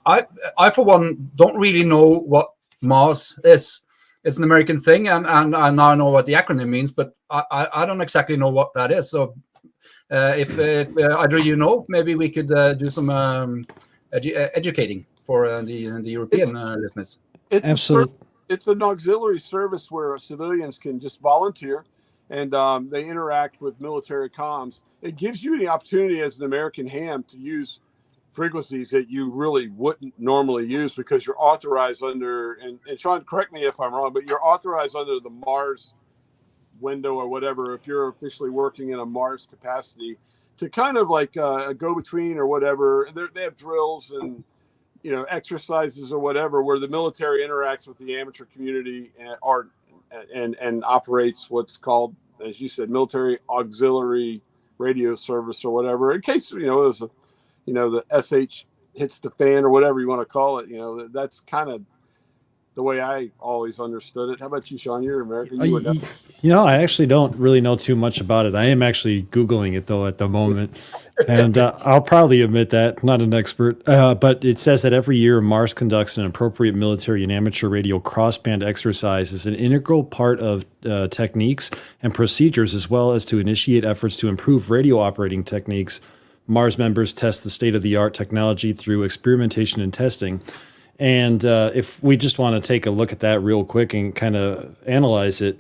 I for one don't really know what Mars is. It's an American thing, and I now know what the acronym means, but I don't exactly know what that is. So if either you know, maybe we could do some educating for the European listeners. Absolutely. It's an auxiliary service where civilians can just volunteer, and they interact with military comms. It gives you the opportunity as an American ham to use frequencies that you really wouldn't normally use, because you're authorized under, and Sean, correct me if I'm wrong, but you're authorized under the Mars window or whatever, if you're officially working in a Mars capacity, to kind of like a go-between or whatever. They have drills and exercises or whatever, where the military interacts with the amateur community and operates what's called, as you said, military auxiliary radio service or whatever, in case there's a the SH hits the fan or whatever you want to call it. That's kind of the way I always understood it. How about you, Sean? You're American. I actually don't really know too much about it. I am actually Googling it, though, at the moment. And I'll probably admit that, not an expert. But it says that every year Mars conducts an appropriate military and amateur radio crossband exercise as an integral part of techniques and procedures, as well as to initiate efforts to improve radio operating techniques. Mars members test the state-of-the-art technology through experimentation and testing. And if we just want to take a look at that real quick and kind of analyze it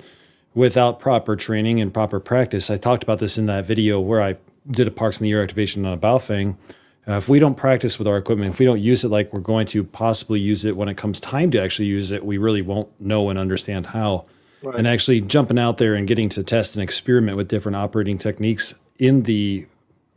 without proper training and proper practice, I talked about this in that video where I did a Parks in the Air activation on a Baofeng. If we don't practice with our equipment, if we don't use it like we're going to possibly use it when it comes time to actually use it, we really won't know and understand how. Right. And actually jumping out there and getting to test and experiment with different operating techniques in the,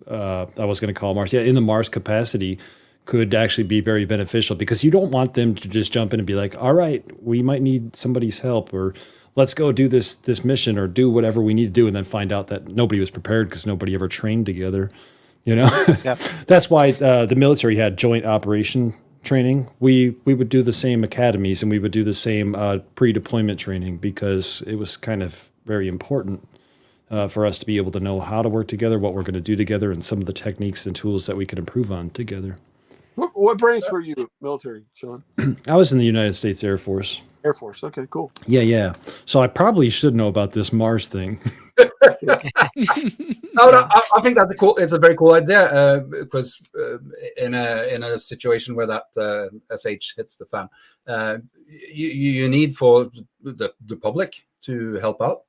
I was going to call Mars, in the Mars capacity, could actually be very beneficial, because you don't want them to just jump in and be like, all right, we might need somebody's help, or let's go do this mission, or do whatever we need to do, and then find out that nobody was prepared because nobody ever trained together. That's why the military had joint operation training. We would do the same academies, and we would do the same pre-deployment training, because it was kind of very important for us to be able to know how to work together, what we're going to do together, and some of the techniques and tools that we could improve on together. What branch were you military, Sean? I was in the United States Air Force. Air Force. Okay, cool. Yeah. So I probably should know about this Mars thing. No, I think it's a very cool idea, because in a situation where that SH hits the fan, you need for the public to help out.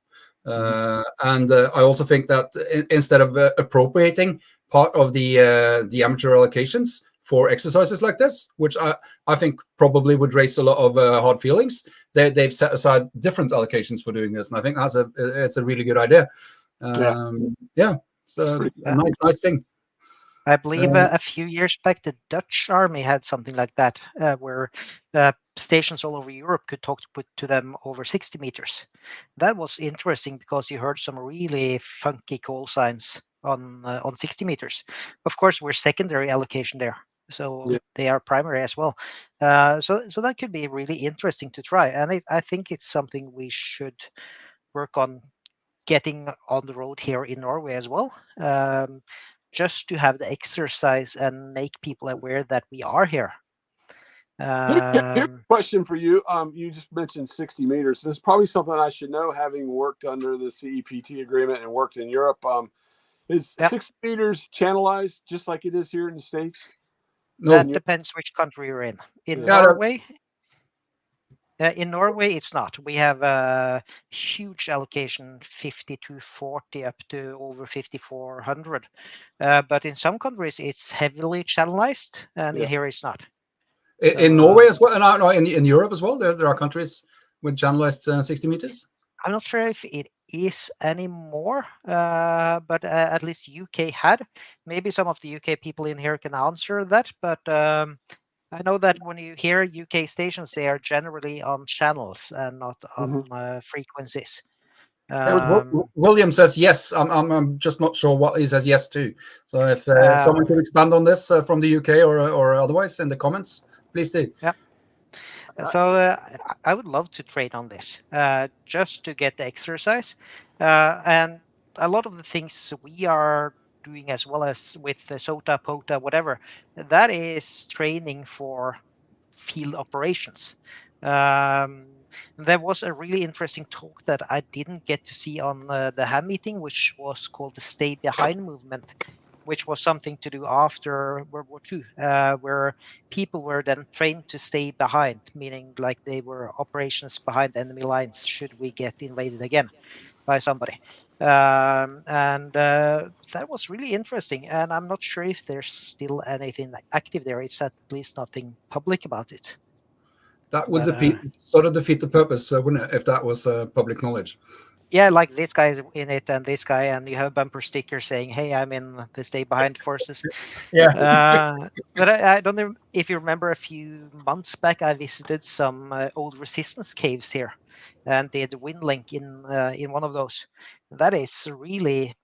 And I also think that instead of appropriating part of the amateur allocations for exercises like this, which I think probably would raise a lot of hard feelings, they've set aside different allocations for doing this, and I think it's a really good idea. It's a nice thing. I believe a few years back, the Dutch army had something like that, where stations all over Europe could talk to them over 60 meters. That was interesting, because you heard some really funky call signs on 60 meters. Of course, we're secondary allocation there, so they are primary as well. So that could be really interesting to try, and I think it's something we should work on getting on the road here in Norway as well. Just to have the exercise and make people aware that we are here. Here's a question for you. You just mentioned 60 meters. This is probably something I should know, having worked under the CEPT agreement and worked in Europe. Is 60 meters channelized just like it is here in the States? No. That depends which country you're in. In Norway, it's not. We have a huge allocation, 50 to 40, up to over 5,400. But in some countries, it's heavily channelized, and here it's not. In Norway as well, and in Europe as well, there are countries with channelized 60 meters. I'm not sure if it is anymore, but at least UK had. Maybe some of the UK people in here can answer that, but I know that when you hear UK stations, they are generally on channels and not on frequencies. William says yes. I'm just not sure what he says yes to. So if someone could expand on this from the UK or otherwise in the comments, please do. Yeah. So I would love to train on this, just to get the exercise, and a lot of the things we are doing as well as with the SOTA, POTA, whatever, that is training for field operations. There was a really interesting talk that I didn't get to see on the ham meeting, which was called the Stay Behind movement, which was something to do after World War II, where people were then trained to stay behind, meaning like they were operations behind enemy lines should we get invaded again by somebody. And that was really interesting. And I'm not sure if there's still anything active there. It's at least nothing public about it. That would But, sort of defeat the purpose, wouldn't it, if that was public knowledge? yeah, like this guy's in it and this guy, and you have a bumper sticker saying, "Hey, I'm in the Stay Behind forces." Yeah. But I don't know if you remember a few months back, I visited some old resistance caves here, and did wind link in one of those. That is really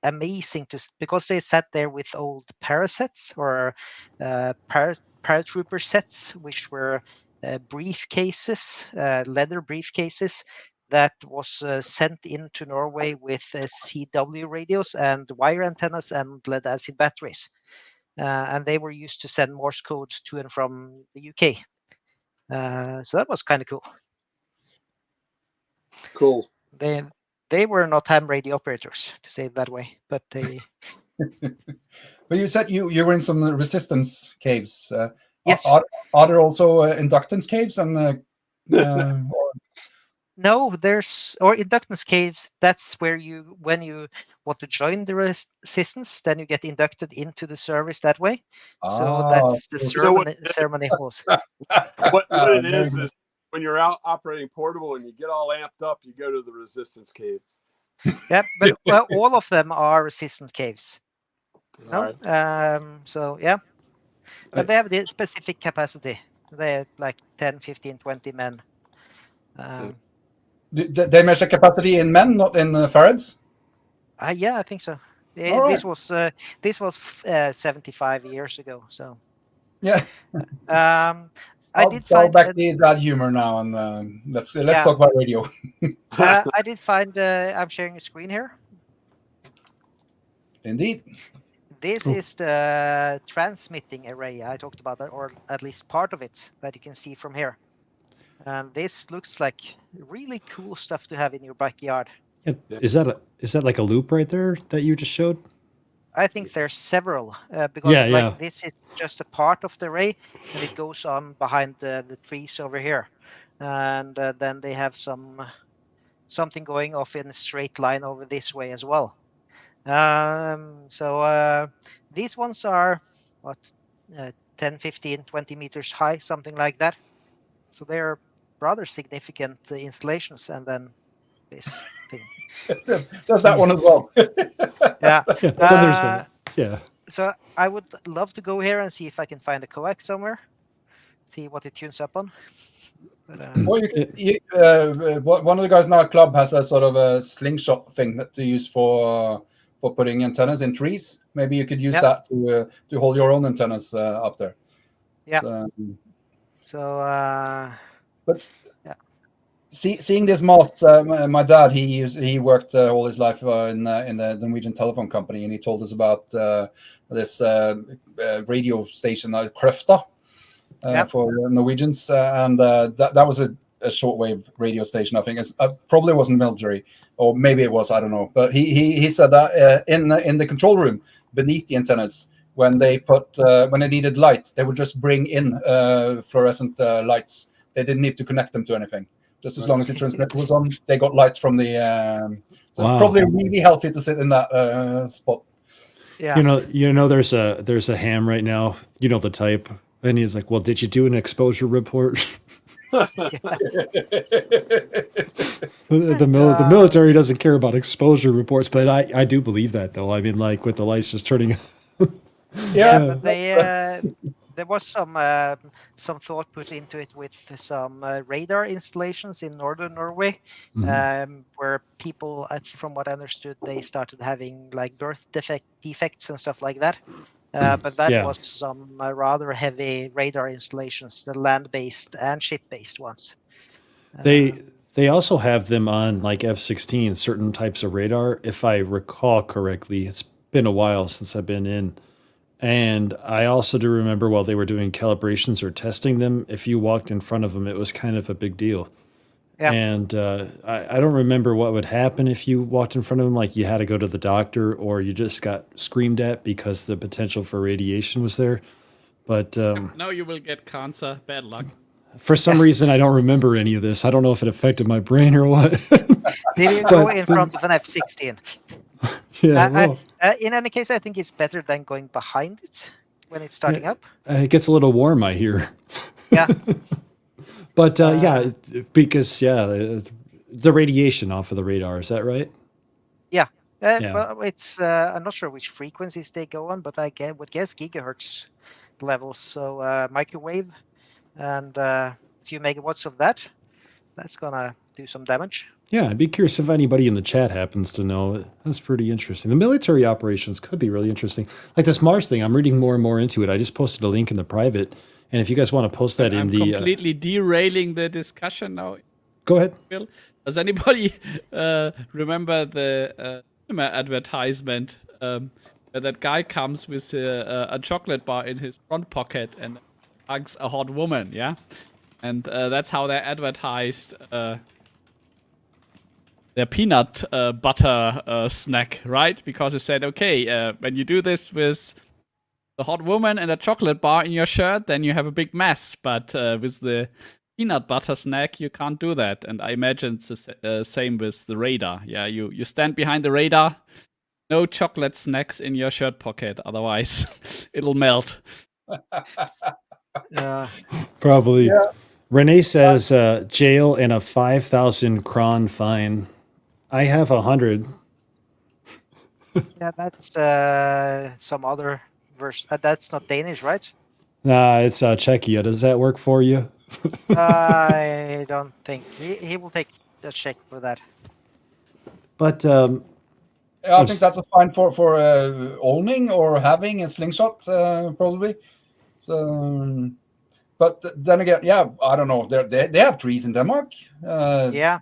amazing because they sat there with old parasets or paratrooper sets, which were briefcases, leather briefcases that was sent into Norway with CW radios and wire antennas and lead acid batteries. And they were used to send Morse codes to and from the UK. So that was kind of cool. Cool. They were not ham radio operators, to say it that way, but they. But you said you were in some resistance caves. Yes. Are there also inductance caves and? No, there's or inductance caves. That's where when you want to join the resistance, then you get inducted into the service that way. So that's the ceremony halls. What it is when you're out operating portable and you get all amped up, you go to the resistance cave. Yeah, but well, all of them are resistance caves. All right. So yeah, but they have the specific capacity. They're like 10, 15, 20 men. They measure capacity in men, not in farads? Yeah, I think so. Right. This was 75 years ago. So yeah. I did dial find back that humor now, and let's talk about radio. I did find. I'm sharing a screen here. Indeed. This is the transmitting array I talked about, or at least part of it that you can see from here. And this looks like really cool stuff to have in your backyard. Yeah. Is that like a loop right there that you just showed? I think there's several because this is just a part of the array, and it goes on behind the trees over here, and then they have something going off in a straight line over this way as well. So these ones are what 10, 15, 20 meters high, something like that. So they're rather significant installations, and then this thing. There's that one as well. Yeah. There's that. Yeah. So I would love to go here and see if I can find a coax somewhere. See what it tunes up on. But, well, one of the guys in our club has a sort of a slingshot thing that to use for putting antennas in trees. Maybe you could use that to hold your own antennas up there. Yeah. But seeing these masts, my dad he worked all his life in the Norwegian telephone company, and he told us about this radio station, Krøfta, for Norwegians, and that was a shortwave radio station. I think it probably wasn't military, or maybe it was. I don't know. But he said that in the control room beneath the antennas, when they needed light, they would just bring in fluorescent lights. They didn't need to connect them to anything. Just as long as the transmitter was on, they got lights from the. So it's probably really healthy to sit in that spot. Yeah. You know, there's a ham right now. You know the type, and he's like, "Well, did you do an exposure report?" The military doesn't care about exposure reports, but I do believe that, though. I mean, like with the lights just turning. But there was some thought put into it with some radar installations in northern Norway, where people, from what I understood, they started having like birth defects and stuff like that. But that Yeah. was some rather heavy radar installations, the land-based and ship-based ones. They also have them on like F-16, certain types of radar, if I recall correctly. It's been a while since I've been in. And I also do remember while they were doing calibrations or testing them, if you walked in front of them, it was kind of a big deal. Yeah. And I don't remember what would happen if you walked in front of them, like you had to go to the doctor or you just got screamed at because the potential for radiation was there. But Now you will get cancer. Bad luck. for some reason, I don't remember any of this. I don't know if it affected my brain or what. Did you go in front of an F-16? Yeah, well, In any case, I think it's better than going behind it when it's starting up. it gets a little warm, I hear. Yeah. But yeah, because the radiation off of the radar, is that right? Yeah. Yeah. Well, it's I'm not sure which frequencies they go on, but I would guess gigahertz levels. So microwave and a few megawatts of that. That's gonna do some damage. Yeah, I'd be curious if anybody in the chat happens to know. That's pretty interesting. The military operations could be really interesting. Like this Mars thing, I'm reading more and more into it. I just posted a link in the private, and if you guys want to post that in I'm the completely derailing the discussion now. go ahead. Bill, does anybody remember the cinema advertisement where that guy comes with a chocolate bar in his front pocket and hugs a hot woman? Yeah, and that's how they advertised their peanut butter snack, right? Because they said, okay, when you do this with the hot woman and a chocolate bar in your shirt, then you have a big mess. But with the peanut butter snack, you can't do that. And I imagine it's the same with the radar. Yeah, you stand behind the radar, no chocolate snacks in your shirt pocket, otherwise it'll melt. Probably. Yeah. Renee says jail and a 5,000 kron fine. I have 100. Yeah, that's some other version. That's not Danish, right? Nah, it's Czechia. Does that work for you? I don't think he will take a check for that. But Yeah, I think that's a fine for owning or having a slingshot, probably. So, but then again, yeah, I don't know. They have trees in Denmark. Yeah,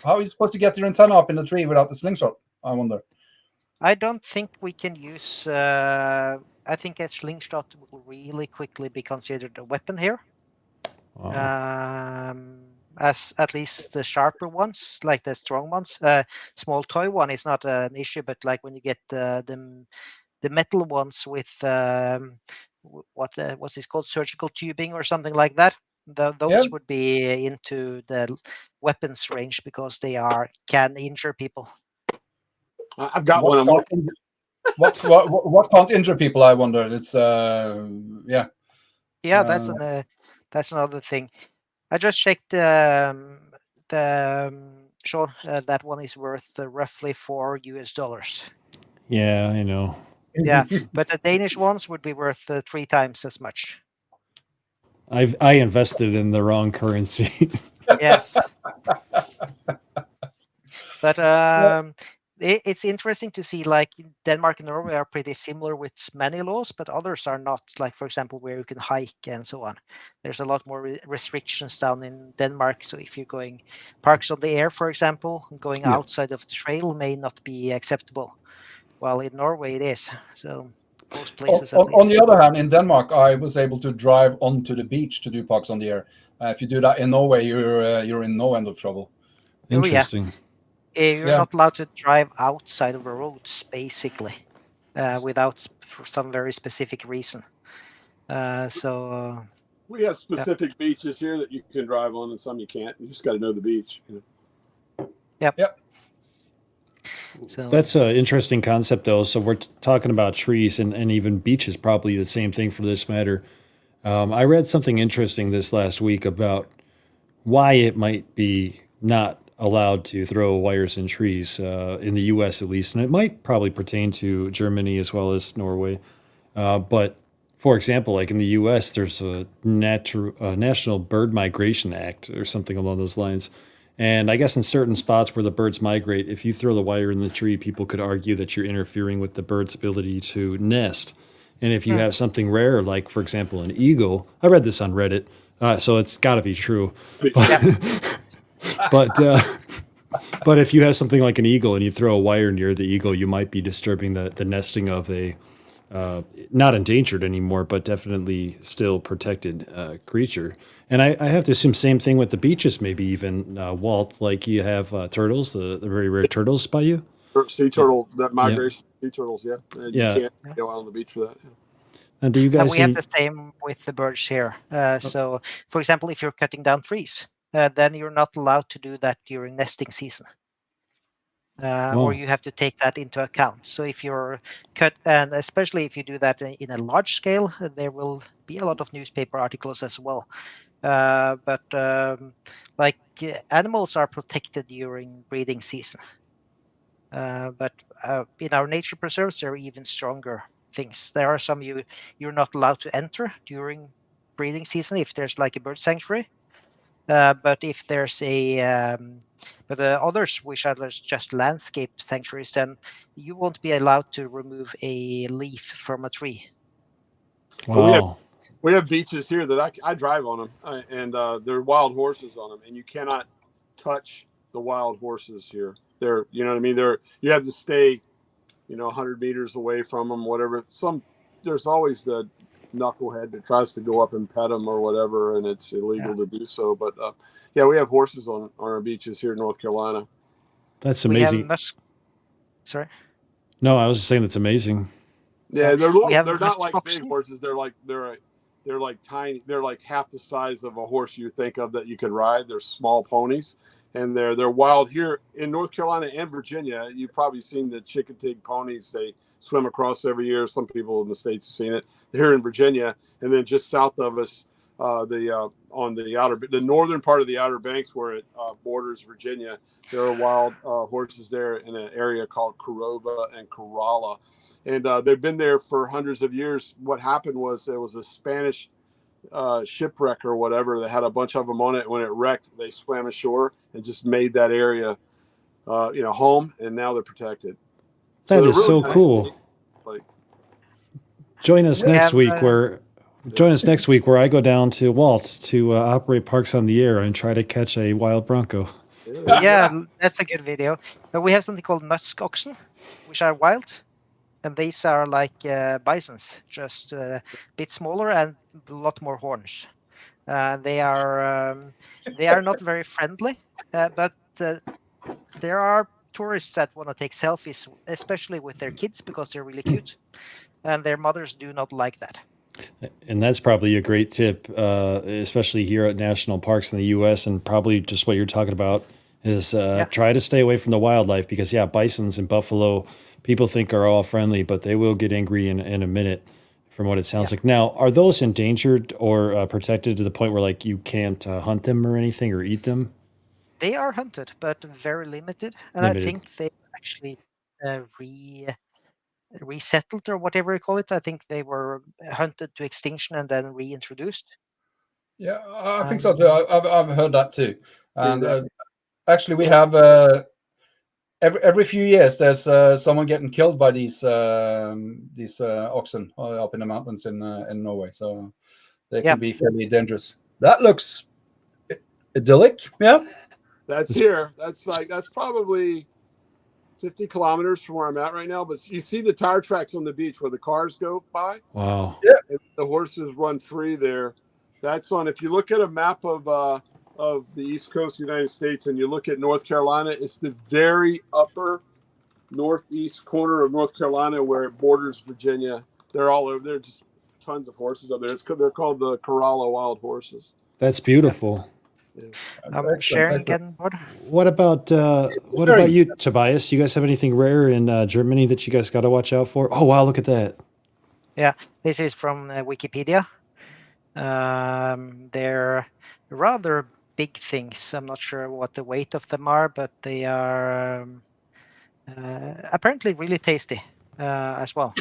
How are you supposed to get your antenna up in the tree without the slingshot? I wonder. I don't think we can use. I think a slingshot will really quickly be considered a weapon here. As at least the sharper ones, like the strong ones. Small toy one is not an issue, but like when you get the metal ones with what's this called, surgical tubing or something like that, those would be into the weapons range because they can injure people. I've got one. What can't injure people? I wonder. It's yeah. Yeah, that's another thing. I just checked Sean. That one is worth roughly $4. yeah, I know. Yeah, but the Danish ones would be worth 3 times as much. I invested in the wrong currency. Yes. But it's interesting to see, like Denmark and Norway are pretty similar with many laws, but others are not. Like, for example, where you can hike and so on. There's a lot more restrictions down in Denmark. So if you're going parks on the air, for example, going outside of the trail may not be acceptable. While in Norway it is. So most places. On the other hand, in Denmark, I was able to drive onto the beach to do parks on the air. If you do that in Norway, you're in no end of trouble. Interesting. You're not allowed to drive outside of the roads, basically, without for some very specific reason. We have specific beaches here that you can drive on, and some you can't. You just got to know the beach. Yep. So that's an interesting concept, though. So we're talking about trees and even beaches, probably the same thing for this matter. I read something interesting this last week about why it might be not allowed to throw wires in trees in the U.S. at least, and it might probably pertain to Germany as well as Norway. But for example, like in the U.S., there's a National Bird Migration Act or something along those lines. And I guess in certain spots where the birds migrate, if you throw the wire in the tree, people could argue that you're interfering with the bird's ability to nest. And if you have something rare, like for example an eagle, I read this on Reddit, so it's got to be true. But but if you have something like an eagle and you throw a wire near the eagle, you might be disturbing the nesting of a not endangered anymore, but definitely still protected creature. And I have to assume same thing with the beaches, maybe even Walt, like you have turtles, the very rare turtles by you. Sea turtle, that migration, sea turtles, yeah. You Yeah. can't go out on the beach for that. And do you And guys we see? have the same with the birds here. So, for example, if you're cutting down trees, then you're not allowed to do that during nesting season. Oh. Or you have to take that into account. So if you're cut, and especially if you do that in a large scale, there will be a lot of newspaper articles as well. But animals are protected during breeding season. But in our nature preserves, there are even stronger things. There are some you're not allowed to enter during breeding season if there's like a bird sanctuary. But if there's but the others, which are just landscape sanctuaries, then you won't be allowed to remove a leaf from a tree. Wow. We have beaches here that I drive on them, and there are wild horses on them, and you cannot touch the wild horses here. They're, you know what I mean? You have to stay, 100 meters away from them, whatever. There's always the knucklehead that tries to go up and pet them or whatever, and it's illegal to do so. But yeah, we have horses on our beaches here in North Carolina. That's We amazing. have Sorry. No, I was just saying that's amazing. Yeah, they're little. have They're not like big oxen. horses. They're like tiny. They're like half the size of a horse you think of that you could ride. They're small ponies, and they're wild here in North Carolina and Virginia. You've probably seen the Chickadee ponies. They swim across every year. Some people in the States have seen it. They're here in Virginia, and then just south of us, on the northern part of the Outer Banks where it borders Virginia, there are wild horses there in an area called Corova and Corolla. And they've been there for hundreds of years. What happened was there was a Spanish shipwreck or whatever that had a bunch of them on it. When it wrecked, they swam ashore and just made that area, home. And now they're protected. That they're is really so nice. cool. Like, Join us We next have, week where I go down to Walt to operate Parks on the Air and try to catch a wild bronco. Yeah, that's a good video. But we have something called musk oxen, which are wild. And these are like bisons, just a bit smaller and a lot more horns. They are not very friendly, but there are tourists that want to take selfies, especially with their kids because they're really cute, and their mothers do not like that. And that's probably a great tip, especially here at national parks in the U.S. And probably just what you're talking about is try to stay away from the wildlife because, bisons and buffalo people think are all friendly, but they will get angry in a minute from what it sounds like. Now, are those endangered or protected to the point where like you can't hunt them or anything or eat them? They are hunted, but very limited. And I think they actually resettled or whatever you call it. I think they were hunted to extinction and then reintroduced. Yeah, I think so too. I've heard that too. And actually, we have every few years there's someone getting killed by these oxen up in the mountains in Norway. So they can be fairly dangerous. That looks idyllic. Yeah, that's here. That's probably 50 kilometers from where I'm at right now. But you see the tire tracks on the beach where the cars go by. Wow. Yeah. And the horses run free there. That's on. If you look at a map of the East Coast of the United States and you look at North Carolina, it's the very upper northeast corner of North Carolina where it borders Virginia. They're all over there. Just tons of horses up there. They're called the Corolla wild horses. That's beautiful. Yeah. I'm sharing again. What about you, Tobias? You guys have anything rare in Germany that you guys got to watch out for? Oh wow, look at that! Yeah, this is from Wikipedia. They're rather big things. I'm not sure what the weight of them are, but they are apparently really tasty as well.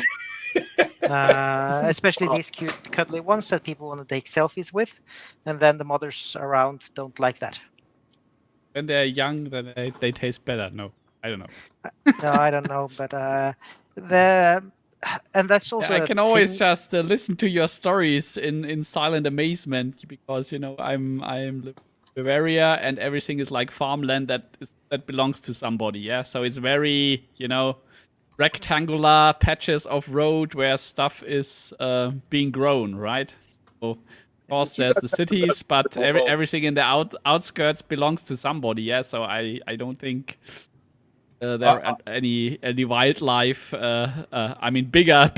Especially these cute cuddly ones that people want to take selfies with, and then the mothers around don't like that. When they're young, then they taste better. No, I don't know. No, I don't know, but And that's also I a can always thing. just listen to your stories in silent amazement because I'm live in Bavaria and everything is like farmland that belongs to somebody. Yeah, so it's very rectangular patches of road where stuff is being grown, right? So of course But you there's guys the have the best cities, but of both worlds. everything in the outskirts belongs to somebody. Yeah, so I don't think there any wildlife. I mean, bigger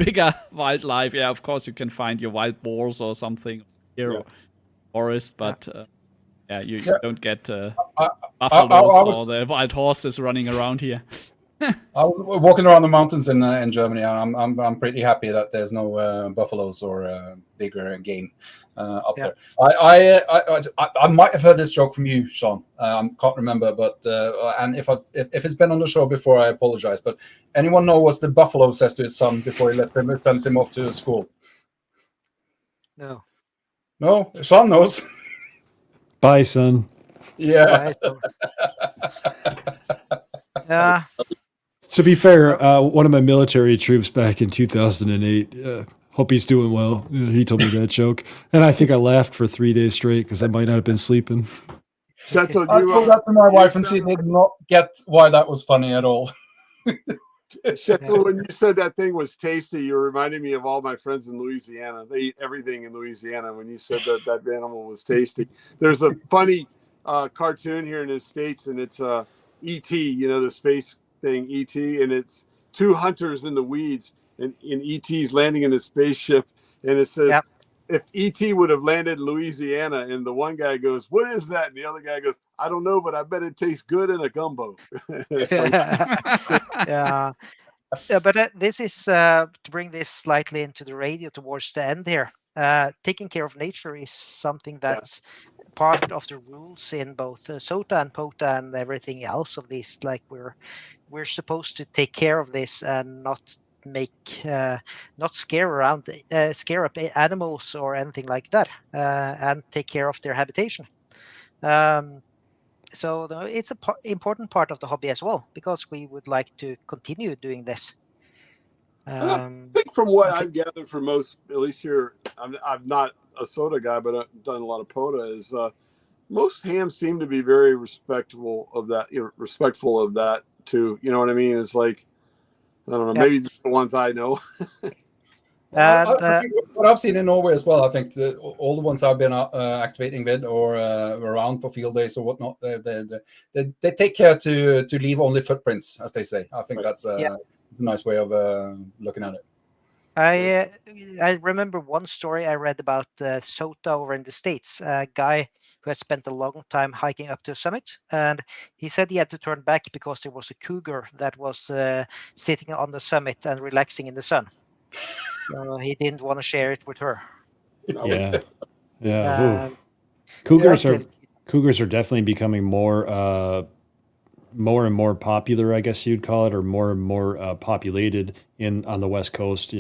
wildlife. Yeah, of course you can find your wild boars or something here Yeah. or forest, Yeah. but yeah, you Yeah. don't get I buffaloes or was the wild horses running around here. I was walking around the mountains in Germany, and I'm pretty happy that there's no buffaloes or bigger game up Yeah. there. I might have heard this joke from you, Sean. I can't remember, but and if it's been on the show before, I apologize. But anyone know what the buffalo says to his son before he sends him off to school? No. No, Sean knows. Bye, son. Yeah. Yeah. To be fair, one of my military troops back in 2008, hope he's doing well. He told me that joke. And I think I laughed for 3 days straight because I might not have been sleeping. Cheto, I told that to my wife, and she did not get why that was funny at all. Cheto, when you said that thing was tasty, you reminded me of all my friends in Louisiana. They eat everything in Louisiana. When you said that animal was tasty, there's a funny cartoon here in the States, and it's E.T., the space thing, E.T., and it's two hunters in the weeds, and E.T.'s landing in the spaceship, and it says, Yep. if E.T. would have landed in Louisiana, and the one guy goes, what is that? And the other guy goes, I don't know, but I bet it tastes good in a gumbo. Yeah. But this is to bring this slightly into the radio towards the end here. Taking care of nature is something that's part of the rules in both SOTA and POTA and everything else of this. Like we're supposed to take care of this and not scare up animals or anything like that, and take care of their habitation. So it's an important part of the hobby as well, because we would like to continue doing this. I think from what I've gathered from most, at least here, I'm not a SOTA guy, but I've done a lot of POTA, is most hams seem to be very respectful of that too. You know what I mean? It's like, I don't know, maybe the ones I know. I think what I've seen in Norway as well, I think all the ones I've been activating with or around for field days or whatnot, they take care to leave only footprints, as they say. I think that's it's a nice way of looking at it. I remember one story I read about SOTA over in the States, a guy who had spent a long time hiking up to a summit, and he said he had to turn back because there was a cougar that was sitting on the summit and relaxing in the sun. He didn't want to share it with her. Yeah. Cougars are definitely becoming more and more popular, I guess you'd call it, or more and more populated on the West Coast.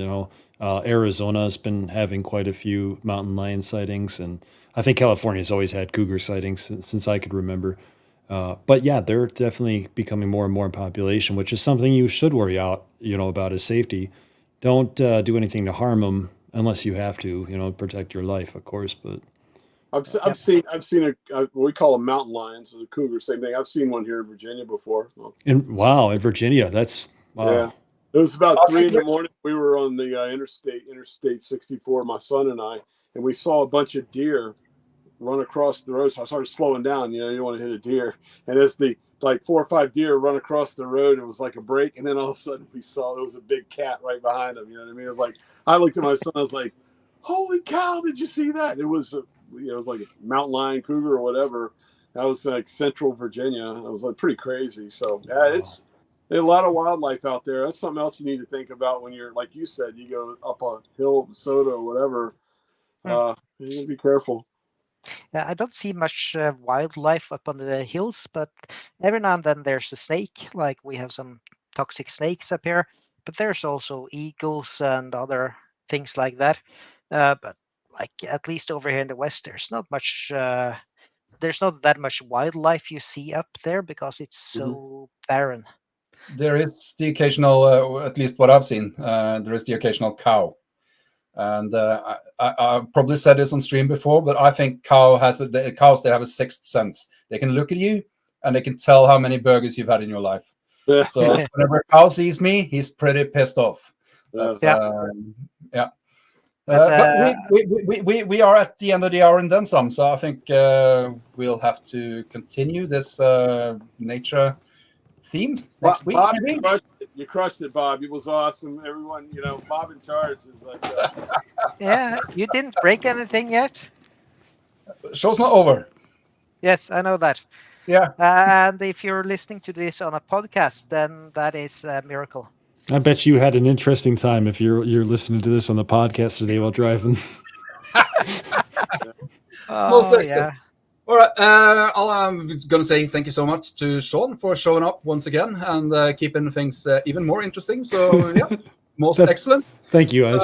Arizona has been having quite a few mountain lion sightings, and I think California's always had cougar sightings since I could remember. But yeah, they're definitely becoming more and more in population, which is something you should worry about is safety. Don't do anything to harm them unless you have to, protect your life, of course. But I've seen we call them mountain lions, or the cougar, same thing. I've seen one here in Virginia before. In Virginia, that's wow. Yeah. It was about 3 a.m. We were on the Interstate 64, my son and I, and we saw a bunch of deer run across the road. So I started slowing down. You don't want to hit a deer. And as the 4 or 5 deer run across the road, it was like a break. And then all of a sudden we saw there was a big cat right behind him. You know what I mean? It was like, I looked at my son, I was like, holy cow, did you see that? It was, it was like a mountain lion, cougar, or whatever. That was like Central Virginia. It was like pretty crazy. So yeah, there's a lot of wildlife out there. That's something else you need to think about when you're, like you said, you go up a hill, SOTA or whatever. You need to be careful. I don't see much wildlife up on the hills, but every now and then there's a snake. Like we have some toxic snakes up here, but there's also eagles and other things like that. But like at least over here in the west, there's not much. There's not that much wildlife you see up there because it's so barren. there is the occasional, at least what I've seen, there is the occasional cow. And I probably said this on stream before, but I think cows, they have a sixth sense. They can look at you and they can tell how many burgers you've had in your life. So whenever a cow sees me, he's pretty pissed off. That's, yeah. But we are at the end of the hour and then some, so I think we'll have to continue this nature theme next week. Bob, you crushed it, Bob. It was awesome. Everyone, Bob in charge is like. Yeah, you didn't break anything yet. Show's not over. Yes, I know that. Yeah. And if you're listening to this on a podcast, then that is a miracle. I bet you had an interesting time if you're listening to this on the podcast today while driving. Most excellent. Yeah. All right. I'm going to say thank you so much to Sean for showing up once again and keeping things even more interesting. So, yeah, most excellent. Thank you, guys.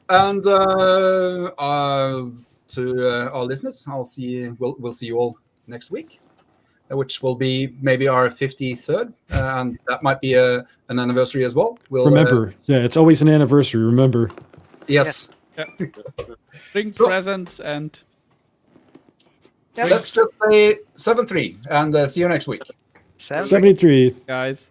And to our listeners, we'll see you all next week, which will be maybe our 53rd, and that might be an anniversary as well. Remember, it's always an anniversary. Remember. Yes. Yeah. Bring presents and. Let's just say 7-3 and see you next week. 73. Guys.